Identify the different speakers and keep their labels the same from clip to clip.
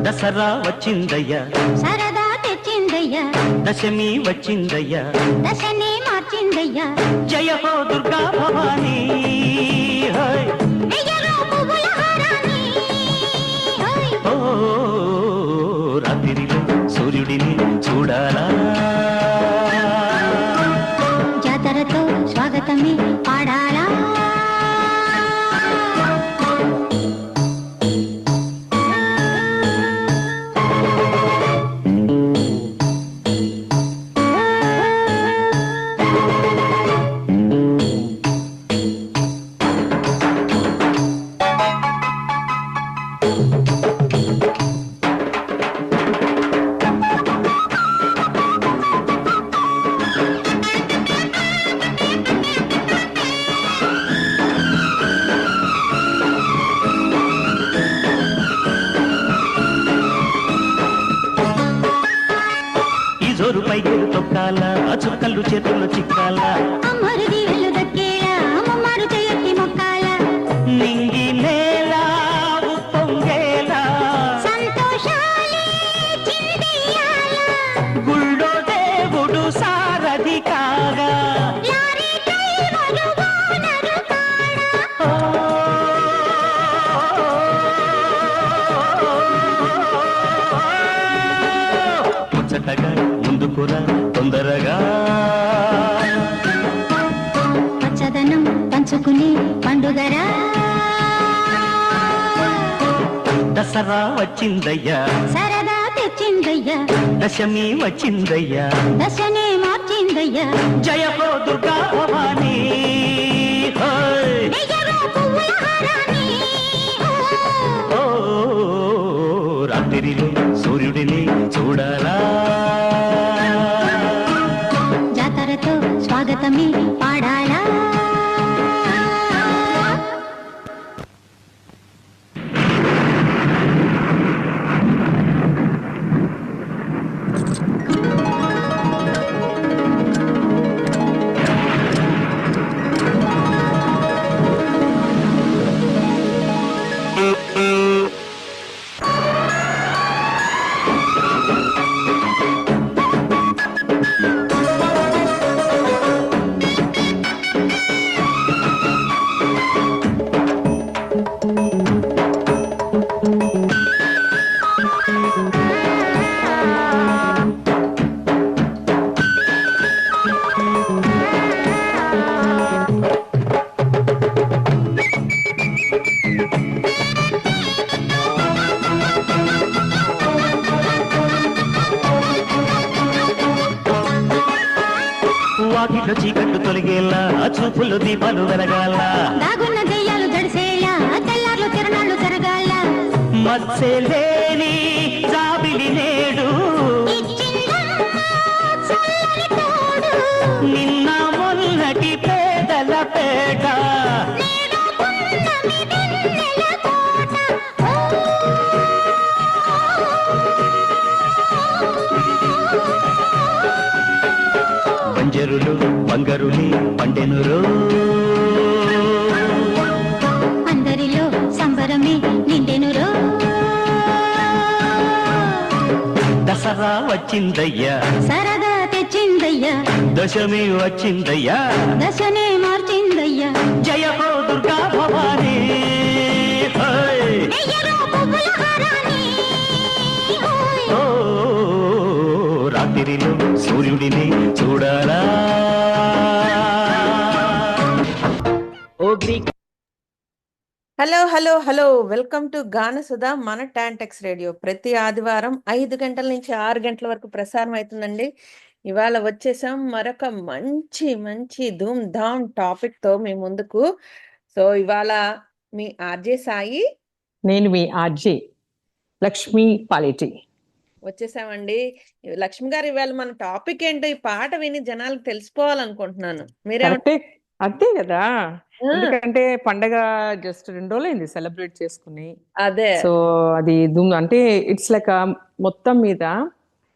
Speaker 1: దసరా వచ్చిందయ్యా,
Speaker 2: సరదా తెచ్చిందయ్యా,
Speaker 1: దశమి వచ్చిందయ్యా,
Speaker 2: దశనే మార్చిందయ్యా.
Speaker 1: జయ హో దుర్గా భవానీ, ఓ రాత్రిలో సూర్యుడిని చూడాలా,
Speaker 2: జాతరతో స్వాగతమే పాడాలా.
Speaker 1: జోరు పైగేరు తొక్కాల, చుక్కలు చేతుల్లో చిక్కాల,
Speaker 2: అమ్మరుది వెళ్ళు దక్కేలా, అమ్మమ్మారు చేయట్టి మొక్కాల,
Speaker 1: నింగి నేల ఉప్పొంగేలా,
Speaker 2: సంతోషాలే చిందెయ్యాల,
Speaker 1: గుళ్ళో దేవుడు సారథి కాగా,
Speaker 2: లారీ డ్రైవరు ఓనరు కాడా.
Speaker 1: ముచ్చటగా ముందుకురా తొందరగా,
Speaker 2: పచ్చదనం పంచుకునే పండుగరా.
Speaker 1: దసరా వచ్చిందయ్యా,
Speaker 2: సరదా తెచ్చిందయ్యా,
Speaker 1: దశమి వచ్చిందయ్యా,
Speaker 2: దశనే మార్చిందయ్యా.
Speaker 1: జయ హో దుర్గా భవానీ,
Speaker 2: నెయ్యలో పువ్వుల హారాన్ని,
Speaker 1: ఓ రాత్రిలో సూర్యుడిని చూడాలా,
Speaker 2: జాతరతో స్వాగతమే పాడాలా.
Speaker 1: వాకిట్లో చీకట్లు తొలగేలా, చూపుల్లో దీపాలు వెలగాల,
Speaker 2: దాగున్న దెయ్యాలు జడిసేలా, తెల్లార్లు తిరణాలు జరగాల,
Speaker 1: మత్స్యలేని జాబిలి నేడు,
Speaker 2: ఇచ్చిందమ్మ చల్లని తోడు,
Speaker 1: నిన్న మొన్నటి పేదల పేట,
Speaker 2: నేడు పున్నమి వెన్నెల కోట.
Speaker 1: బంజరులు బంగరుని పండెనురో,
Speaker 2: అందరిలో సంబరమే నిండెనురో.
Speaker 1: దసరా వచ్చిందయ్యా,
Speaker 2: సరదా తెచ్చిందయ్యా,
Speaker 1: దశమి వచ్చిందయ్యా,
Speaker 2: దశనే మార్చిందయ్యా.
Speaker 1: జయ హో దుర్గా భవానీ,
Speaker 2: నెయ్యలో పువ్వుల హారాన్ని,
Speaker 1: ఓ రాత్రిలో సూర్యుడిని చూడాలా.
Speaker 3: Hello hello hello welcome to Ganasudha మన టాంటెక్స్ రేడియో. ప్రతి ఆదివారం 5 గంటల నుంచి 6 గంటల వరకు ప్రసారం అవుతుందండి. ఇవాళ వచ్చేసాం మరొక మంచి మంచి ధూమ్ ధామ్ టాపిక్ తో మీ ముందుకు. సో ఇవాళ మీ ఆర్జే సాయి,
Speaker 4: నేను మీ ఆర్జే లక్ష్మీ పాలేటి
Speaker 3: వచ్చేసామండి. లక్ష్మి గారు, ఇవాళ మన టాపిక్ ఏంటో ఈ పాట విని జనాలకు తెలిసిపోవాలనుకుంటున్నాను. మీరేమంటారు?
Speaker 4: అంతే కదా.
Speaker 3: ఆ,
Speaker 4: ఎందుకంటే పండగ జస్ట్ 2 రోజులైంది సెలబ్రేట్ చేసుకుని.
Speaker 3: అదే.
Speaker 4: సో అది అంటే ఇట్స్ లైక్ మొత్తం మీద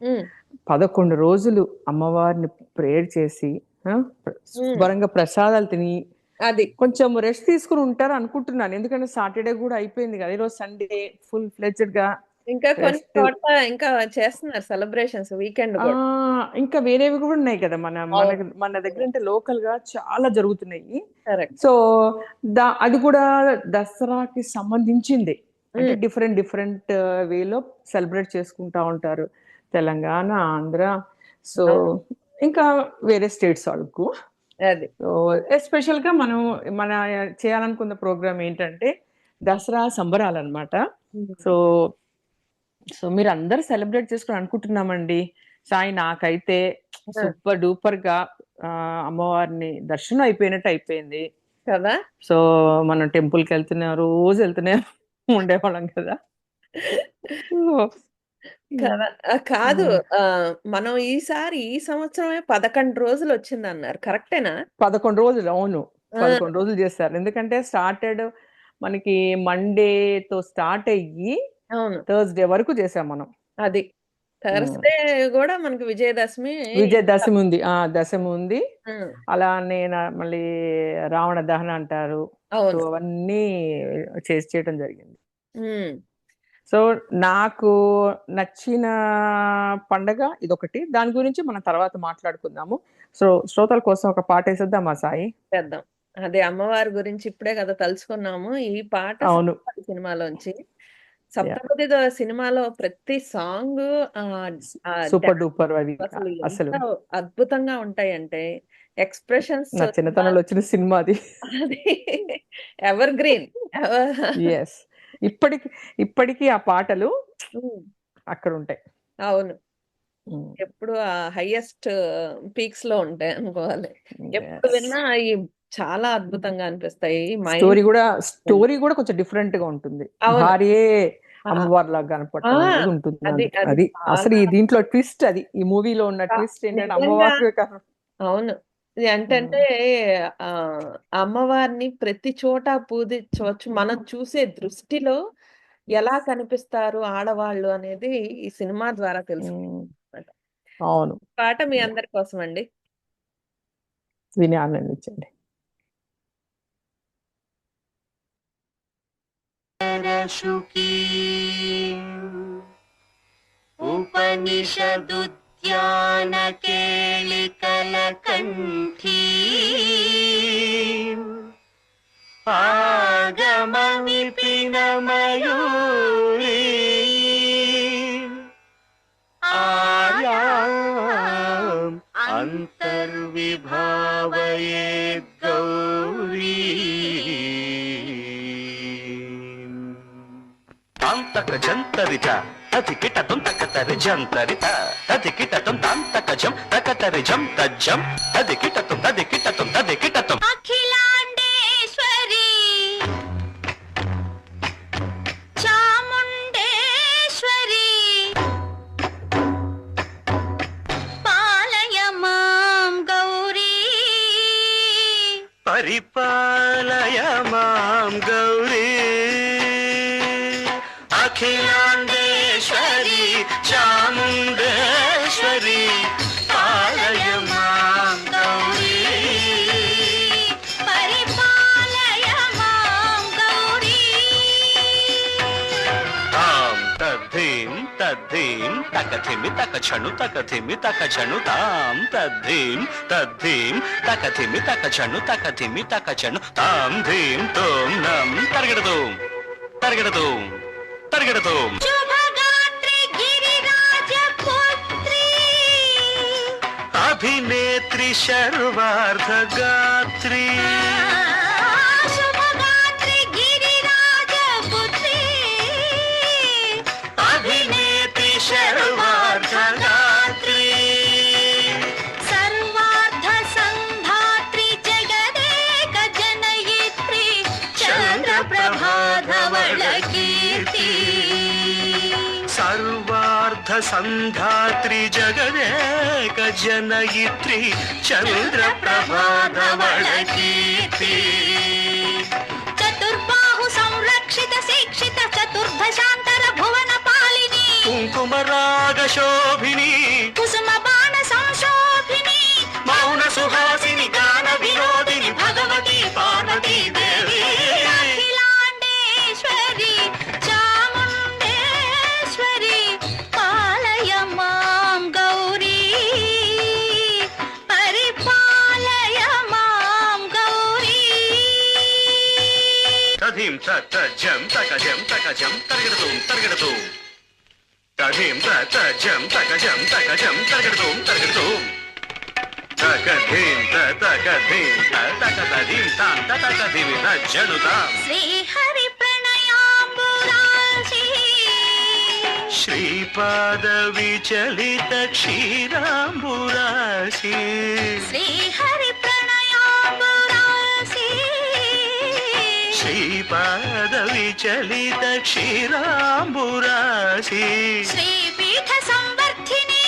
Speaker 3: ఉమ్,
Speaker 4: 11 రోజులు అమ్మవారిని ప్రేయర్ చేసి
Speaker 3: ఉమ్,
Speaker 4: శుభ్రంగా ప్రసాదాలు తిని
Speaker 3: అది
Speaker 4: కొంచెం రెస్ట్ తీసుకుని ఉంటారు అనుకుంటున్నాను. ఎందుకంటే సాటర్డే కూడా అయిపోయింది కదా, ఈరోజు సండే ఫుల్ ఫ్లెడ్జ్డ్ గా
Speaker 3: ఇంకా కొన్ని
Speaker 4: రెస్ట్.
Speaker 3: చోట్ల ఇంకా చేస్తున్నారు సెలబ్రేషన్స్ వీకెండ్
Speaker 4: ఆ
Speaker 3: కూడా.
Speaker 4: ఇంకా వేరేవి కూడా ఉన్నాయి కదా, మన మన
Speaker 3: అవును,
Speaker 4: మన దగ్గర అంటే లోకల్ గా చాలా జరుగుతున్నాయి.
Speaker 3: కరెక్ట్.
Speaker 4: సో అది కూడా దసరాకి సంబంధించింది. అంటే డిఫరెంట్ వేలో సెలబ్రేట్ చేసుకుంటా ఉంటారు తెలంగాణ, ఆంధ్ర. సో ఇంకా వేరే స్టేట్స్ వాళ్ళకు.
Speaker 3: అది
Speaker 4: సో ఎస్పెషల్ గా మనం మన చేయాలనుకున్న ప్రోగ్రామ్ ఏంటంటే దసరా సంబరాలు అనమాట. సో సో మీరు అందరు సెలబ్రేట్ చేసుకుని అనుకుంటున్నామండి. సాయి నాకైతే సూపర్ డూపర్ గా అమ్మవారిని దర్శనం అయిపోయినట్టు అయిపోయింది
Speaker 3: కదా.
Speaker 4: సో మనం టెంపుల్ కి రోజు వెళ్తూనే ఉండేవాళ్ళం కదా.
Speaker 3: కదా. కాదు, మనం ఈసారి ఈ సంవత్సరమే 11 రోజులు వచ్చిందన్నారు, కరెక్టేనా?
Speaker 4: 11 రోజులు, అవును.
Speaker 3: ఆ,
Speaker 4: 11 రోజులు చేస్తారు. ఎందుకంటే స్టార్టెడ్ మనకి మండేతో స్టార్ట్ అయ్యి
Speaker 3: అవును,
Speaker 4: థర్స్డే వరకు చేసాం మనం.
Speaker 3: అది థర్స్డే కూడా మనకి విజయదశమి.
Speaker 4: విజయదశమి ఉంది, దశమి ఉంది.
Speaker 3: ఉమ్,
Speaker 4: అలానే మళ్ళీ రావణ దహన అంటారు. సో
Speaker 3: అవును.
Speaker 4: అవన్నీ చేయటం జరిగింది.
Speaker 3: ఉమ్,
Speaker 4: సో నాకు నచ్చిన పండగ ఇదొకటి. దాని గురించి మనం తర్వాత మాట్లాడుకుందాము. సో శ్రోతల కోసం ఒక పాట వేసేద్దామా సాయి?
Speaker 3: చేద్దాం. అదే అమ్మవారి గురించి ఇప్పుడే కదా తలుచుకున్నాము. ఈ పాట
Speaker 4: అవును.
Speaker 3: సప్తపది సినిమాలోంచి. సప్తపది సినిమాలో ప్రతి సాంగ్
Speaker 4: సూపర్ డూపర్ అవి
Speaker 3: అసలు
Speaker 4: అసలు
Speaker 3: ఎంత అద్భుతంగా ఉంటాయంటే ఎక్స్ప్రెషన్స్.
Speaker 4: నా చిన్నతనంలో వచ్చిన సినిమా అది.
Speaker 3: అది ఎవర్ గ్రీన్.
Speaker 4: ఎస్, ఇప్పటికి ఆ పాటలు అక్కడ ఉంటాయి.
Speaker 3: అవును, ఎప్పుడు ఆ హైయెస్ట్ పీక్స్ లో ఉంటాయి అనుకోవాలి. ఎప్పుడు విన్నా అవి చాలా అద్భుతంగా అనిపిస్తాయి.
Speaker 4: స్టోరీ కూడా కొంచెం డిఫరెంట్ గా ఉంటుంది.
Speaker 3: అవును.
Speaker 4: భార్యే అమ్మవారి లాగా కనపడటం అనేది ఉంటుంది. అది అసలు ఈ దీంట్లో ట్విస్ట్, అది ఈ మూవీలో ఉన్న ట్విస్ట్ ఏంటంటే అమ్మవారి.
Speaker 3: అవును, ఇది అంటే అమ్మవారిని ప్రతి చోట పూజించవచ్చు. మనం చూసే దృష్టిలో ఎలా కనిపిస్తారు ఆడవాళ్ళు అనేది ఈ సినిమా ద్వారా తెలుసు.
Speaker 4: అవును,
Speaker 3: పాట మీ అందరి కోసం అండి,
Speaker 4: విని ఆనందించండి.
Speaker 5: ఉపనిషదుద్యాన కేళికల కంఠీ ఆగమ విపిన మయూరీ ఆర్యాం అంతర్విభావయేద్ గౌరీ
Speaker 1: తాంతక జంతరిత తదికిటతం తకతరి జంతరిత తదికిటతం తాంతకజం తకతరి జం తజ్జం తదికిటతం తదికిటతం
Speaker 5: అఖిలాండేశ్వరి చాముండేశ్వరి పాలయ మాం గౌరీ
Speaker 1: పరిపాలయ మాం గౌరీ అఖిలాండేశ్వరి చాముండేశ్వరి పాలయ మాం గౌరీ
Speaker 5: పరిపాలయ మాం గౌరీ
Speaker 1: తాం తద్ధీం తద్ధీం తకథిమి తకచను తకథిమి తకచను తాం తద్ధీం తద్ధీం తకథిమి తకచను తకథిమి తకచను తాం ధీం తోం నం తరగడదోం తరగడదోం తరగడదోం
Speaker 5: శుభగాత్రి గిరిరాజ పుత్రి
Speaker 1: అభినేత్రి శర్వార్ధగాత్రి
Speaker 5: శుభగాత్రి గిరిరాజ పుత్రి
Speaker 1: అభినేత్రి శర్వార్ధగాత్రి
Speaker 5: సర్వార్థ సంధాత్రి జగదేక జనయిత్రి చంద్రప్రభాధవళ కీర్తి
Speaker 1: సర్వార్ధ శుద్ధ సంధాత్రి జగదేక జనయిత్రి చంద్ర ప్రభాధవళ కీర్తి
Speaker 5: చతుర్బాహు సంరక్షిత శిక్షిత చతుర్భశాంతర భువన పాలిని
Speaker 1: కుంకుమ రాగ శోభిని
Speaker 5: కుసుమ బాణ సంశోభిని
Speaker 1: మౌన సుహాసిని గాన వినోదిని భగవతి పార్వతీ దేవి
Speaker 5: అఖిలాండేశ్వరి చాముండేశ్వరి పాలయ మాం గౌరీ పరిపాలయ మాం గౌరీ
Speaker 1: తధిం తజం తకజం తకజం తరగడతూం తరగడతూం తధిం తజం తకజం తకజం తరగడతూం తరగడతూం తకధిం తకధిం తకధిం తాం తకధిం తజనుతాం
Speaker 5: శ్రీహరి ప్రణయాంబురాశి
Speaker 1: శ్రీపాద విచలిత క్షీరాంబురాశి
Speaker 5: శ్రీహరి ప్రణయాంబురాశి
Speaker 1: శ్రీపాద విచలిత క్షీరాంబురాశి
Speaker 5: శ్రీపీఠ సంవర్ధిని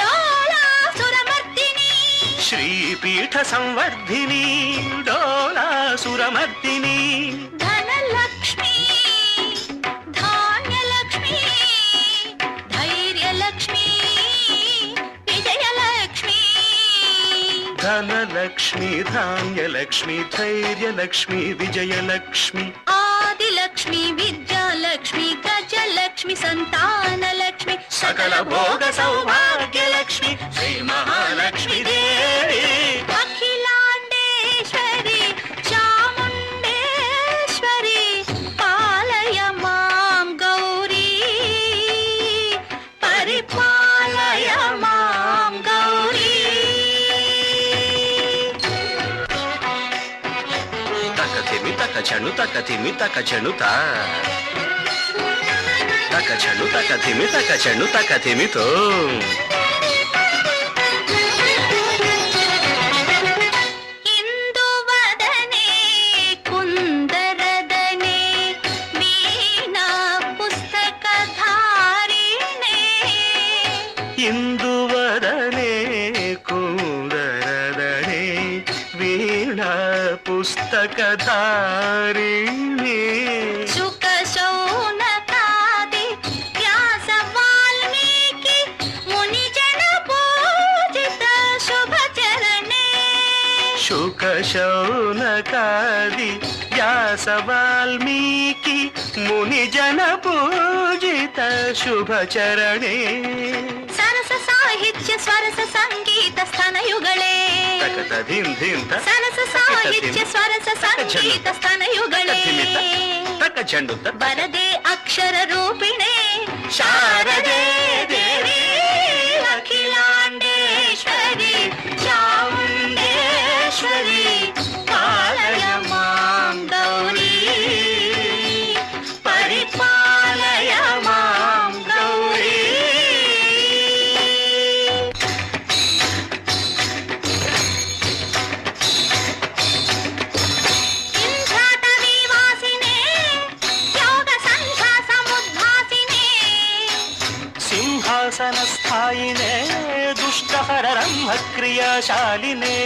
Speaker 5: డోలాసురమర్దిని
Speaker 1: శ్రీపీఠ సంవర్ధిని డోలాసురమర్దిని
Speaker 5: ధనలక్ష్మి ధాన్యలక్ష్మి ధైర్యలక్ష్మి విజయలక్ష్మి
Speaker 1: ధనలక్ష్మి ధాన్యలక్ష్మి ధైర్యలక్ష్మి విజయలక్ష్మి
Speaker 5: ఆదిలక్ష్మి విద్యాలక్ష్మి గజలక్ష్మి సంతానలక్ష్మి
Speaker 1: సకల భోగ సౌభాగ్యలక్ష్మి శ్రీ మహాలక్ష్మి దేవి
Speaker 5: అఖిలాండేశ్వరి చాముండేశ్వరి పాలయ మాం గౌరీ పరిపాలయ మాం గౌరీ
Speaker 1: తకధిమి తకచను తకధిమి తకచనుత తకచను తకధిమి తకచను తకధిమితో
Speaker 5: ఇందువదనే కుందరదనే వీణా పుస్తకధారిణే
Speaker 1: ఇందువదనే కుందరదనే వీణా పుస్తకధారిణి
Speaker 5: శుక శౌనకాది వ్యాస వాల్మీకి మునిజన పూజిత శుభచరణే
Speaker 1: శుక శౌనకాది వ్యాస వాల్మీకి మునిజన పూజిత శుభచరణే
Speaker 5: సరస సాహిత్య స్వరస సంగీత స్థనయుగళే
Speaker 1: తకతధిం ధిం
Speaker 5: సరస సాహిత్య స్వరస సంగీత స్థనయుగళే
Speaker 1: తకచండు
Speaker 5: వరదే అక్షర రూపిణే
Speaker 1: శారదే
Speaker 5: దేవి అఖిలాండేశ్వరి చాముండేశ్వరి పాలయ మాం గౌరీ పరిపాలయ మాం గౌరీ ఇంద్రాటవీ వాసినే యోగ సంధ్యా సముద్భాసినే
Speaker 1: సింహాసన స్థాయినే దుష్టహర బ్రహ్మ క్రియాశాలినే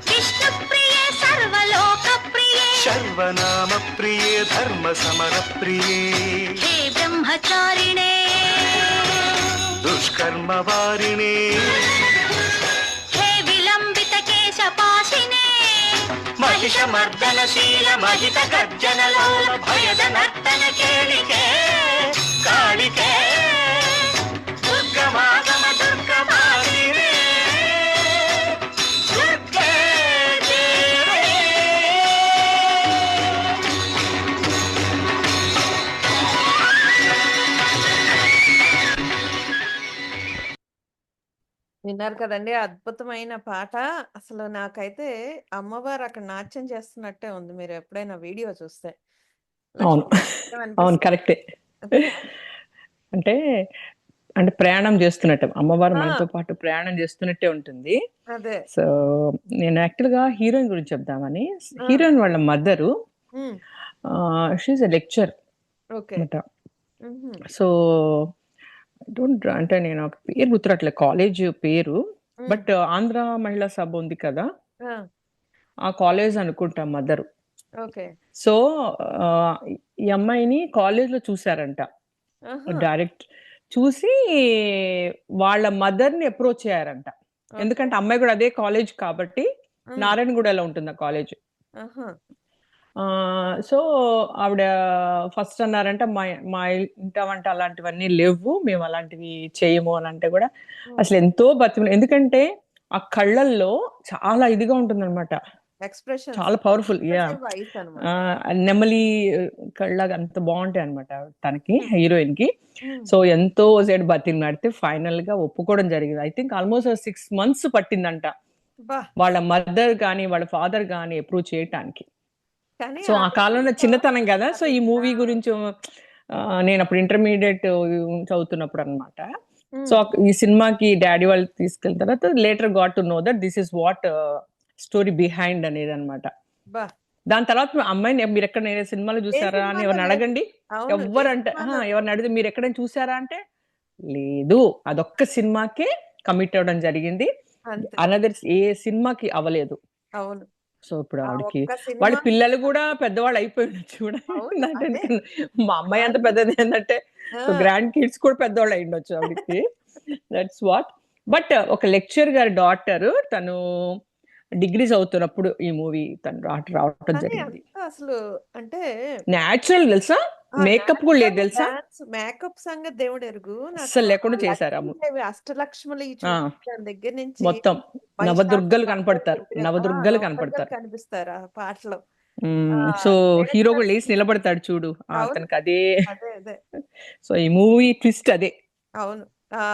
Speaker 5: విష్ణుప్రియే సర్వలోకప్రియే
Speaker 1: శర్వనామ ప్రియే ధర్మ సమర ప్రియే
Speaker 5: హే బ్రహ్మచారిణే
Speaker 1: దుష్కర్మ వారిణే
Speaker 5: హే విలంబిత కేశపాశినే
Speaker 1: మహిషమర్దనశీల మహిత గర్జన లోల భయద నర్తన కేళికే కాళికే దుర్గమాగమ దుర్గమాలినే దుర్గే దేవి.
Speaker 3: విన్నారు కదండి అద్భుతమైన పాట. అసలు నాకైతే అమ్మవారు అక్కడ నాట్యం చేస్తున్నట్టే ఉంది. మీరు ఎప్పుడైనా వీడియో చూస్తే
Speaker 4: అవును
Speaker 3: లక్ష్మీ
Speaker 4: అవును
Speaker 3: అనిపిస్తుంది.
Speaker 4: కరెక్టే. అంటే అంటే ప్రయాణం చేస్తున్నట్టే అమ్మవారు
Speaker 3: ఆ,
Speaker 4: మనతో పాటు ప్రయాణం చేస్తున్నట్టే ఉంటుంది.
Speaker 3: అదే.
Speaker 4: సో నేను యాక్చువల్గా హీరోయిన్ గురించి చెప్దామని.
Speaker 3: ఆ,
Speaker 4: హీరోయిన్ వాళ్ళ mother
Speaker 3: um,
Speaker 4: she a lecture
Speaker 3: okay.
Speaker 4: అనమాట.
Speaker 3: ఉహుం,
Speaker 4: సో డోంట్ అంటే నేను ఒక పేరు గుర్తురాట్లేదు కాలేజ్ పేరు.
Speaker 3: ఉమ్,
Speaker 4: బట్ ఆంధ్ర మహిళా సభ ఉంది కదా!
Speaker 3: ఆ,
Speaker 4: ఆ కాలేజ్ అనుకుంటా మదరు.
Speaker 3: ఓకే.
Speaker 4: సో, ఈ అమ్మాయిని కాలేజ్‌లో చూసారంట.
Speaker 3: ఆహా,
Speaker 4: డైరెక్ట్ చూసి వాళ్ళ మదర్‌ని అప్రోచ్ అయ్యారంట.
Speaker 3: ఓకే.
Speaker 4: ఎందుకంటే అమ్మాయి కూడా అదే కాలేజ్ కాబట్టి
Speaker 3: ఉమ్,
Speaker 4: నారాయణగూడలో ఉంటుంది ఆ కాలేజ్.
Speaker 3: ఆహా,
Speaker 4: సో, ఆవిడ ఫస్ట్ అన్నారంట, మా ఇంట వంట అలాంటివన్నీ లేవు. మేము అలాంటివి చేయము అని అంటే కూడా
Speaker 3: ఉమ్,
Speaker 4: అసలెంతో ఎందుకంటే ఆ కళ్ళల్లో చాలా ఇదిగా ఉంటుందనమాట.
Speaker 3: ఎక్స్ప్రెషన్స్
Speaker 4: చాలా పవర్‌ఫుల్. యాహ్!
Speaker 3: ఎక్స్ప్రెసివ్ వాయిస్ అనమాట.
Speaker 4: నెమలి కళ్ళలాగా అంత బావుంటాయన్నమాట తనకి
Speaker 3: ఉమ్,
Speaker 4: హీరోయిన్‌కి.
Speaker 3: ఉమ్,
Speaker 4: సో, ఎంతో సేపు బతిమలాడితే ఫైనల్‌గా ఒప్పుకోవడం జరిగింది. ఐ థింక్ ఆల్‌మోస్ట్ 6 మంత్స్ పట్టిందంట.
Speaker 3: బా.
Speaker 4: వాళ్ళ మదర్ గాని, వాళ్ళ ఫాదర్ గాని అప్రూవ్ చేయటానికి.
Speaker 3: కానీ
Speaker 4: సో,
Speaker 3: ఆ
Speaker 4: ఆ కాలంలో
Speaker 3: రోజుల్లో
Speaker 4: చిన్నతనం గదా! సో,
Speaker 3: అది
Speaker 4: ఈ మూవీ గురించి నేనప్పుడు ఇంటర్మీడియేట్ చదువుతున్నప్పుడనమాట. సో,
Speaker 3: ఉమ్,
Speaker 4: ఈ సినిమాకి డ్యాడీ వాళ్ళు తీసుకెళ్ళిన తర్వాత later got to know that this is what story behind అనేదనమాట.
Speaker 3: బా.
Speaker 4: దాని తర్వాత ఆ అమ్మాయిని మీరెక్కడైనా ఏ సినిమాలో
Speaker 3: ఏ
Speaker 4: చూసారా అని
Speaker 3: సినిమాలో
Speaker 4: ఎవరిని
Speaker 3: లేదు.
Speaker 4: అడగండి.
Speaker 3: అవును, ఏ
Speaker 4: ఎవ్వరంటే
Speaker 3: సినిమాలో లేదు.
Speaker 4: ఎవరిని అడిగితే మీరెక్కడైనా చూసారా అంటే, లేదు. అదొక్క సినిమాకే కమిట్ అవ్వడం జరిగింది.
Speaker 3: అంతే.
Speaker 4: అనదర్ ఏ సినిమాకి అవ్వలేదు.
Speaker 3: అవును.
Speaker 4: సో, ఇప్పుడు
Speaker 3: ఆ
Speaker 4: ఆవిడకి
Speaker 3: ఒక్క
Speaker 4: వాళ్ళ
Speaker 3: సినిమా.
Speaker 4: పిల్లలు గూడా పెద్దవాళ్ళు అయిపోయుండొచ్చు కూడా.
Speaker 3: అవును,
Speaker 4: నాకంటే
Speaker 3: అదే.
Speaker 4: మా అమ్మాయి అంత
Speaker 3: అది.
Speaker 4: పెద్దది ఏందంటే, సో,
Speaker 3: ఆ,
Speaker 4: గ్రాండ్ కిడ్స్ కూడా పెద్దోళ్ళు అయ్యుండొచ్చు ఆవిడకి. That's what. బట్ ఒక లెక్చరర్ గారి డాటర్ తను డిగ్రీ చదువుతున్నప్పుడు ఈ మూవీ తను రావటం
Speaker 3: కానీ
Speaker 4: జరిగింది.
Speaker 3: అంత అసలు అంటే
Speaker 4: నేచురల్ తెలుసా? మేకప్ కూడా లేదు
Speaker 3: నేచురల్
Speaker 4: తెలుసా?
Speaker 3: డాన్స్ మేకప్ సంగతి దేవుడు ఎరుగు. నాకు
Speaker 4: అస్సలు
Speaker 3: ఆ
Speaker 4: లేకుండా చేశారు.
Speaker 3: లక్ష్మీదేవి అష్టలక్ష్ములు ఈ
Speaker 4: ఆ!
Speaker 3: చూపించడం దగ్గర నుంచి
Speaker 4: మొత్తం
Speaker 3: మహిషాసుర
Speaker 4: నవదుర్గలు
Speaker 3: మర్దన
Speaker 4: కనపడతారు.
Speaker 3: దగ్గర
Speaker 4: నవదుర్గలు
Speaker 3: నవదుర్గలు
Speaker 4: కనపడతారు.
Speaker 3: కనిపిస్తారు ఆ పాటలో. ఆ
Speaker 4: సో, హీరో
Speaker 3: డైరెక్టర్.
Speaker 4: కూడా లేసి నిలబడతాడు చూడు.
Speaker 3: అవును,
Speaker 4: అతనికి అదే.
Speaker 3: అదే అదే.
Speaker 4: సో, ఈ మూవీ ట్విస్ట్ అదే.
Speaker 3: అవును.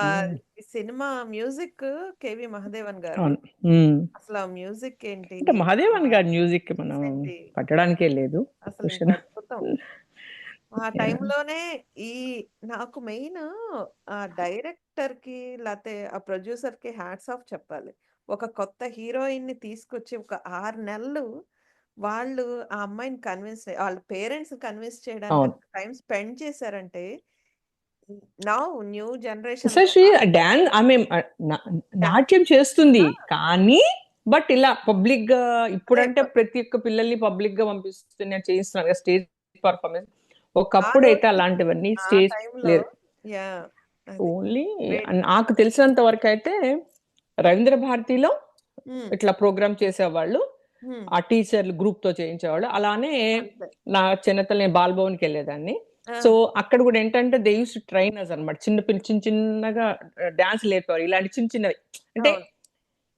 Speaker 4: హ్మ్.
Speaker 3: ఈ సినిమా మ్యూజిక్ కేవి మహదేవన్ గారిది.
Speaker 4: అవును. హ్మ్.
Speaker 3: అసలు ఆ మ్యూజిక్ ఏంటి,
Speaker 4: అంటే
Speaker 3: ఆ
Speaker 4: మహాదేవన్ గారి మ్యూజిక్ మనం
Speaker 3: లిరిక్స్ ఏంటి,
Speaker 4: పట్టడానికే లేదు
Speaker 3: అసలు ఇంకా
Speaker 4: క్వెషన్.
Speaker 3: అద్భుతం. ఆ
Speaker 4: యాహ్!
Speaker 3: టైంలోనే ఈ నాకు మెయిన్ ఆ డైరెక్టర్‌కి లేతే ఆ ప్రొడ్యూసర్‌కి హ్యాట్స్ ఆఫ్ చెప్పాలి. ఒక కొత్త హీరోయిన్‌ని తీసుకొచ్చి ఒక 6 నెలలు వాళ్ళు ఆ అమ్మాయిని వాళ్ళ పేరెంట్స్‌ని కన్విన్స్ చేయడానికి
Speaker 4: అవును.
Speaker 3: అంత టైమ్ స్పెండ్ చేశారంటే నౌ న్యూ జనరేషన్‌లో
Speaker 4: అసలు ఆమె నా నాట్యం చేస్తుంది.
Speaker 3: ఆ!
Speaker 4: కానీ ఇలా పబ్లిక్‌గా
Speaker 3: అదే
Speaker 4: ఇప్పుడంటే ప్రతి ఒక్క పిల్లల్ని పబ్లిక్‌గా పంపిస్తున్నారు చేయిస్తున్నారు కదా! Stage performance.
Speaker 3: ఆ
Speaker 4: ఒకప్పుడైతే
Speaker 3: రోజుల్లో
Speaker 4: అలాంటివన్నీ
Speaker 3: ఆ
Speaker 4: స్టేజ్
Speaker 3: టైంలో
Speaker 4: లేదు.
Speaker 3: యాహ్! అది.
Speaker 4: Only
Speaker 3: great.
Speaker 4: నాకు తెలిసినంత వరకైతే రవీంద్ర భారతిలో
Speaker 3: హ్మ్.
Speaker 4: ఇట్లా ప్రోగ్రామ్ చేసేవాళ్ళు.
Speaker 3: హ్మ్.
Speaker 4: ఆ టీచర్లు గ్రూప్‌తో చేయించేవాళ్ళు. అలానే
Speaker 3: అంతే.
Speaker 4: నా చిన్నతనంలో నేను బాలభవన్‌కెళ్ళేదాన్ని.
Speaker 3: ఆ!
Speaker 4: సో, అక్కడ గూడా ఏంటంటే దే యూజ్డ్ టు ట్రైన్ అస్ అన్నమాట. చిన్న చిన్నగా డాన్స్‌లు నేర్పేవారు. ఇలాంటి చిన్న చిన్నవి. అంటే
Speaker 3: అవును.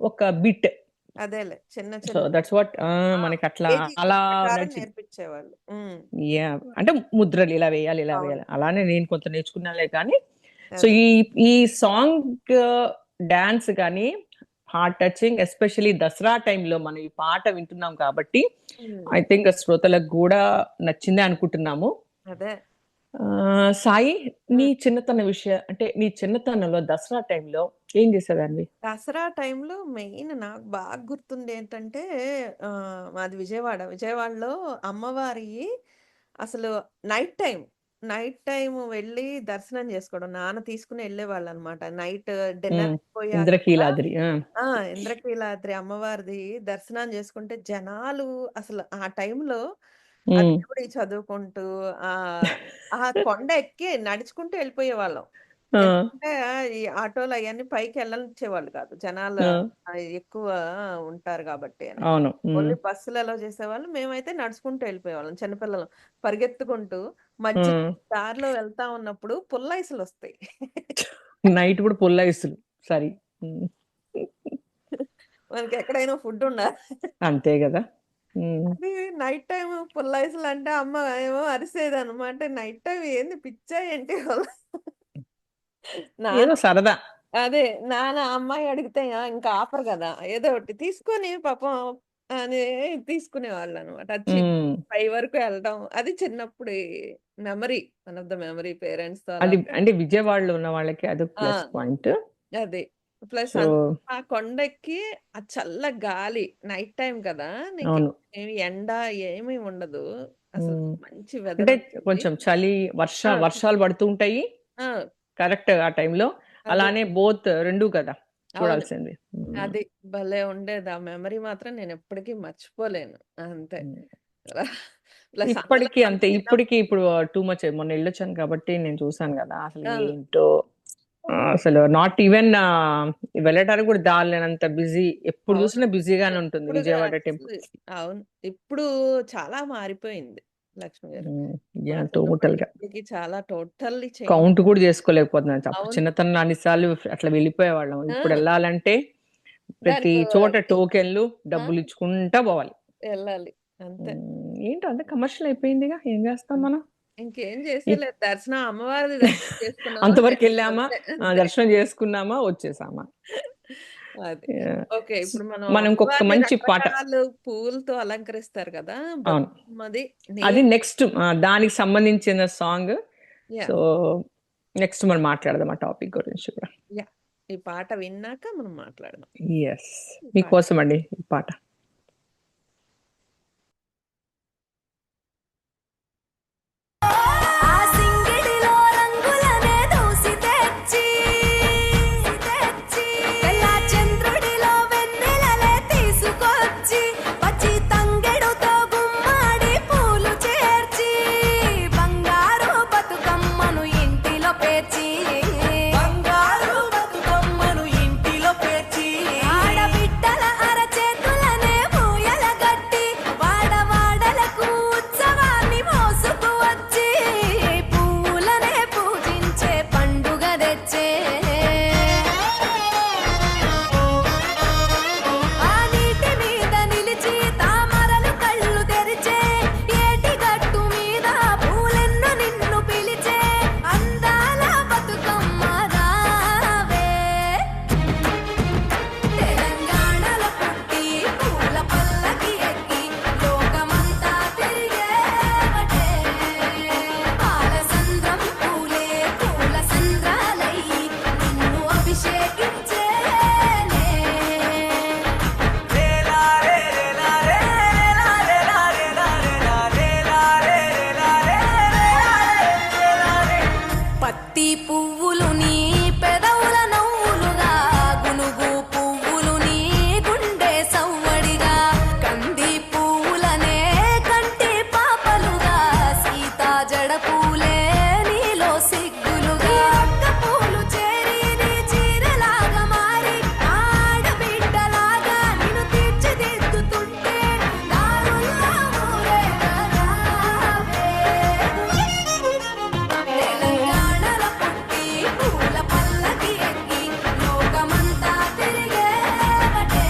Speaker 4: ఒక బిట్.
Speaker 3: అదేలే. చిన్న
Speaker 4: సో,
Speaker 3: చిన్న
Speaker 4: దట్స్ వాట్
Speaker 3: ఆ!
Speaker 4: మనకట్లా
Speaker 3: ఏజీ
Speaker 4: అలా
Speaker 3: గ్రూప్ ప్రకారం
Speaker 4: నడిచింది.
Speaker 3: నేర్పించేవాళ్ళు. హ్మ్.
Speaker 4: యాహ్! అంటే ముద్రలు ఇలా వేయాలి, ఇలా
Speaker 3: అవును.
Speaker 4: వేయాలి. అలానే నేను కొంత నేర్చుకున్నానులే కానీ, సో,
Speaker 3: అదే.
Speaker 4: ఈ సాంగ్ డాన్స్ గాని హార్ట్ టచింగ్ ఎస్పెషల్లీ దసరా టైంలో మనం ఈ పాట వింటున్నాం కాబట్టి,
Speaker 3: హ్మ్.
Speaker 4: ఐ థింక్ శ్రోతలకు గూడా నచ్చిందే అనుకుంటున్నాము.
Speaker 3: అదే.
Speaker 4: సాయి, నీ
Speaker 3: హ్మ్.
Speaker 4: అంటే నీ చిన్నతనంలో దసరా టైంలో ఏం చేసేదానివి?
Speaker 3: దసరా టైంలో మెయిన్ నాకు బాగా గుర్తుందేంటంటే మాది విజయవాడ. విజయవాడలో అమ్మవారియి అసలు నైట్ టైమ్, నైట్ టైమ్ వెళ్ళి దర్శనం చేసుకోవడం. నాన్న తీసుకొని ఎళ్ళేవాళ్ళనమాట. నైట్ డిన్నర్
Speaker 4: హ్మ్.
Speaker 3: అయిపోయాక కూడా
Speaker 4: ఇంద్రకీలాద్రి. ఆ!
Speaker 3: ఆ! ఇంద్రకీలాద్రి అమ్మవారిది దర్శనం చేసుకుంటే జనాలు అసలు ఆ టైంలో ఆ
Speaker 4: హ్మ్.
Speaker 3: దేవుడియి చదువుకుంటూ ఆహ్, ఆ కొండ ఎక్కి నడుచుకుంటూ ఎళ్ళిపోయేవాళ్ళం.
Speaker 4: ఆ!
Speaker 3: ఎందుకంటే ఈ ఆటోలు అయన్నీ పైకి ఎళ్ళనిచ్చేవాళ్ళు కాదు. జనాలు
Speaker 4: ఆ!
Speaker 3: ఎక్కువ ఉంటారు గాబట్టి అని.
Speaker 4: అవును. హ్మ్.
Speaker 3: ఓన్లీ బస్సులు అలో చేసేవాళ్ళు. మేమైతే నడుచుకుంటూ ఎళ్ళిపోయేవాళ్ళం చిన్నపిల్లలం. పరిగెత్తుకుంటూ మధ్య
Speaker 4: హ్మ్.
Speaker 3: దారిలో వెళ్తా ఉన్నప్పుడు పుల్లైసులొస్తాయి.
Speaker 4: నైట్ గూడా పుల్ల ఐసులు. సరి. హ్మ్.
Speaker 3: మనకెక్కడైనా ఫుడ్డుండాలి.
Speaker 4: అంతే గదా! హ్మ్.
Speaker 3: అది నైట్ టైమ్ పుల్లైసులంటే అమ్మ ఏమో అరిసేదనమాట. నైట్ టైమ్ ఏంది పిచ్చా ఏంటి?
Speaker 4: ఏదో
Speaker 3: నాన్న
Speaker 4: సరదా.
Speaker 3: అదే. నాన్న అమ్మాయి అడిగితే ఇంకా ఆపరు గదా! ఏదో ఒకటి తీసుకొని పాపం అని తీసుకునేవాళ్ళనమాట. అది
Speaker 4: హ్మ్.
Speaker 3: పై వరకు ఎళ్ళడం. అది చిన్నప్పుడి memory. One of the memory పేరెంట్స్‌తో అలా
Speaker 4: అది అంటే విజయవాడలో ఉన్న వాళ్ళకి అదొక
Speaker 3: ఆ!
Speaker 4: Plus point.
Speaker 3: అది. ప్లస్
Speaker 4: సో,
Speaker 3: ఆ కొండెక్కి ఆ చల్ల గాలి నైట్ టైమ్ కదా! నీకు
Speaker 4: అవును.
Speaker 3: ఏమి ఎండ ఏమి ఉండదు. అసలు
Speaker 4: హ్మ్.
Speaker 3: మంచి
Speaker 4: అంటే
Speaker 3: వెదర్ ఉంటుంది.
Speaker 4: కొంచెం చలి,
Speaker 3: ఆ!
Speaker 4: వర్షాలు పడుతూ ఉంటాయి.
Speaker 3: ఆ!
Speaker 4: కరెక్ట్ ఆ టైంలో. అలానే బోత్ 2 కదా చూడాల్సింది.
Speaker 3: అది భలే ఉండేది. ఆ మెమరీ మాత్రం నేను ఎప్పటికీ మర్చిపోలేను. అంతే. ప్లస్
Speaker 4: ఇప్పటికి అంతే. ఇప్పటికి ఇప్పుడు టూ మచ్. మొన్న ఎళ్ళొచ్చాను కాబట్టి నేను చూసాను గదా! అసలు
Speaker 3: ఆ!
Speaker 4: ఏంటో అసలు నాట్ ఈవెన్ వెళ్ళటానికి కూడా దారిలేనంత బిజీ. ఎప్పుడు
Speaker 3: అవును.
Speaker 4: చూసినా బిజీగానే ఉంటుంది
Speaker 3: ఎప్పుడు
Speaker 4: విజయవాడ
Speaker 3: అసలు
Speaker 4: టెంపుల్.
Speaker 3: అవును. ఇప్పుడు చాలా మారిపోయింది లక్ష్మి గారు. మా
Speaker 4: యాహ్!
Speaker 3: చిన్నప్పటికి
Speaker 4: టోటల్‌గా.
Speaker 3: ఇప్పటికి చాలా టోటల్లీ చేంజ్.
Speaker 4: కౌంట్ కూడా చేసుకోలేకపోతున్నాను. అప్పుడు
Speaker 3: అవును.
Speaker 4: చిన్నతనంలో అన్ని సార్లు అట్లా వెళ్ళిపోయేవాళ్ళం. ఇప్పుడు
Speaker 3: ఆ!
Speaker 4: ఎళ్ళాలంటే ప్రతి
Speaker 3: దానికో
Speaker 4: చోట
Speaker 3: టి
Speaker 4: టోకెన్‌లు
Speaker 3: ఆ!
Speaker 4: డబ్బులిచ్చుకుంటా పోవాలి.
Speaker 3: ఎళ్ళాలి. అంతే.
Speaker 4: ఏంటో అంతా కమర్షియల్ అయిపోయిందిగా. ఏం చేస్తాం
Speaker 3: అంతే.
Speaker 4: మనం?
Speaker 3: ఇంకేం
Speaker 4: ఇప్
Speaker 3: చేసేలేదు. దర్శనం అమ్మవారిది దర్శనం చేసుకున్నామా
Speaker 4: అంతవరకెళ్ళామా,
Speaker 3: అంతే. అంతే.
Speaker 4: దర్శనం చేసుకున్నామా, వచ్చేసామా.
Speaker 3: అది.
Speaker 4: యాహ్!
Speaker 3: ఓకే. ఇప్పుడు మనం
Speaker 4: మనం ఇంకొక
Speaker 3: అమ్మవారిని
Speaker 4: మంచి పాట.
Speaker 3: రకరకాలు పూలతో అలంకరిస్తారు కదా!
Speaker 4: అవును.
Speaker 3: బతుకమ్మది
Speaker 4: అది
Speaker 3: నేమ్
Speaker 4: నెక్స్ట్ దానికి సంబంధించిన సాంగ్. So,
Speaker 3: yeah!
Speaker 4: నెక్స్ట్ మనం మాట్లాడదాం ఆ టాపిక్ గురించి కూడా.
Speaker 3: యాహ్! ఈ పాట విన్నాక మనం మాట్లాడదాం.
Speaker 4: యెస్.
Speaker 3: ఈ పాట.
Speaker 4: మీకోసమండి ఈ పాట.
Speaker 5: ఆ సింగిడిలో రంగులనే దూసి తెచ్చి తెల్ల చంద్రుడిలో వెన్నెలలే తీసుకొచ్చి పచ్చి తంగెడుతో గుమ్మాడి పూలు చేర్చి బంగారు బతుకమ్మను ఇంటిలో పేర్చి ఆడబిడ్డల అరచేతులనే ఊయల గట్టి వాడవాడలకు ఉత్సవాన్ని మోసుకు వచ్చి పూలనే పూజించే పండుగ తెచ్చే ఆ నీటి మీద నిలిచి తామరలు కళ్ళు తెరిచే ఏటి గట్టు మీద పూలెన్ను నిన్ను పిలిచే అందాల బతుకమ్మ రావే తెలంగాణలో పుట్టి పూల పల్లకి ఎక్కి లోకమంతా తిరిగేవటే పాలసంద్రం పూలే పూల సంద్రాలయ్యి నిన్ను అభిషేకించేనే పత్తి పువ్వులు నీ పెదవుల నవ్వులుగా గునుగు పువ్వులు నీ గుండె సవ్వడిగా కంది పువ్వులనే కంటి పాపలుగా సీతా జడ పూలే నీలో సిగ్గులుగా ఒక్క పూలు చేరి నీ చీరలాగా మారి ఆడబిడ్డలాగా నిన్ను తీర్చిదిద్దుతుంటే దారుల్లా ఊరేగరావే తెలంగాణలో పుట్టి పూల పల్లకి ఎక్కి లోకమంతా తిరిగేవటే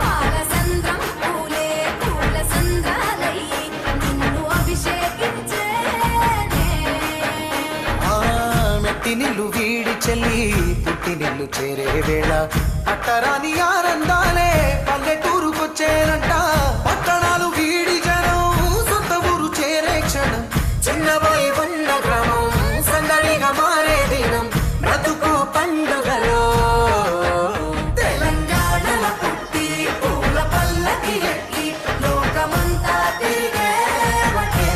Speaker 5: పాలసంద్రం పూలే పూల సంద్రాలయ్యి నిన్ను అభిషేకించేనే
Speaker 6: ఆ మెట్టినిల్లు వీడి చెల్లి పుట్టినిల్లు చేరే వేళ అట్టరాని ఆనందాలే పల్లెటూరుకొచ్చేనంట పట్టణాలు వీడి జనం సొంత ఊరు చేరే క్షణం చిన్నబోయి బండ గ్రామం సందడిగా మారే దినం బ్రతుకు పండుగలో తెలంగాణలో పుట్టి పూల పల్లకి ఎక్కి లోకమంతా తిరిగేవటే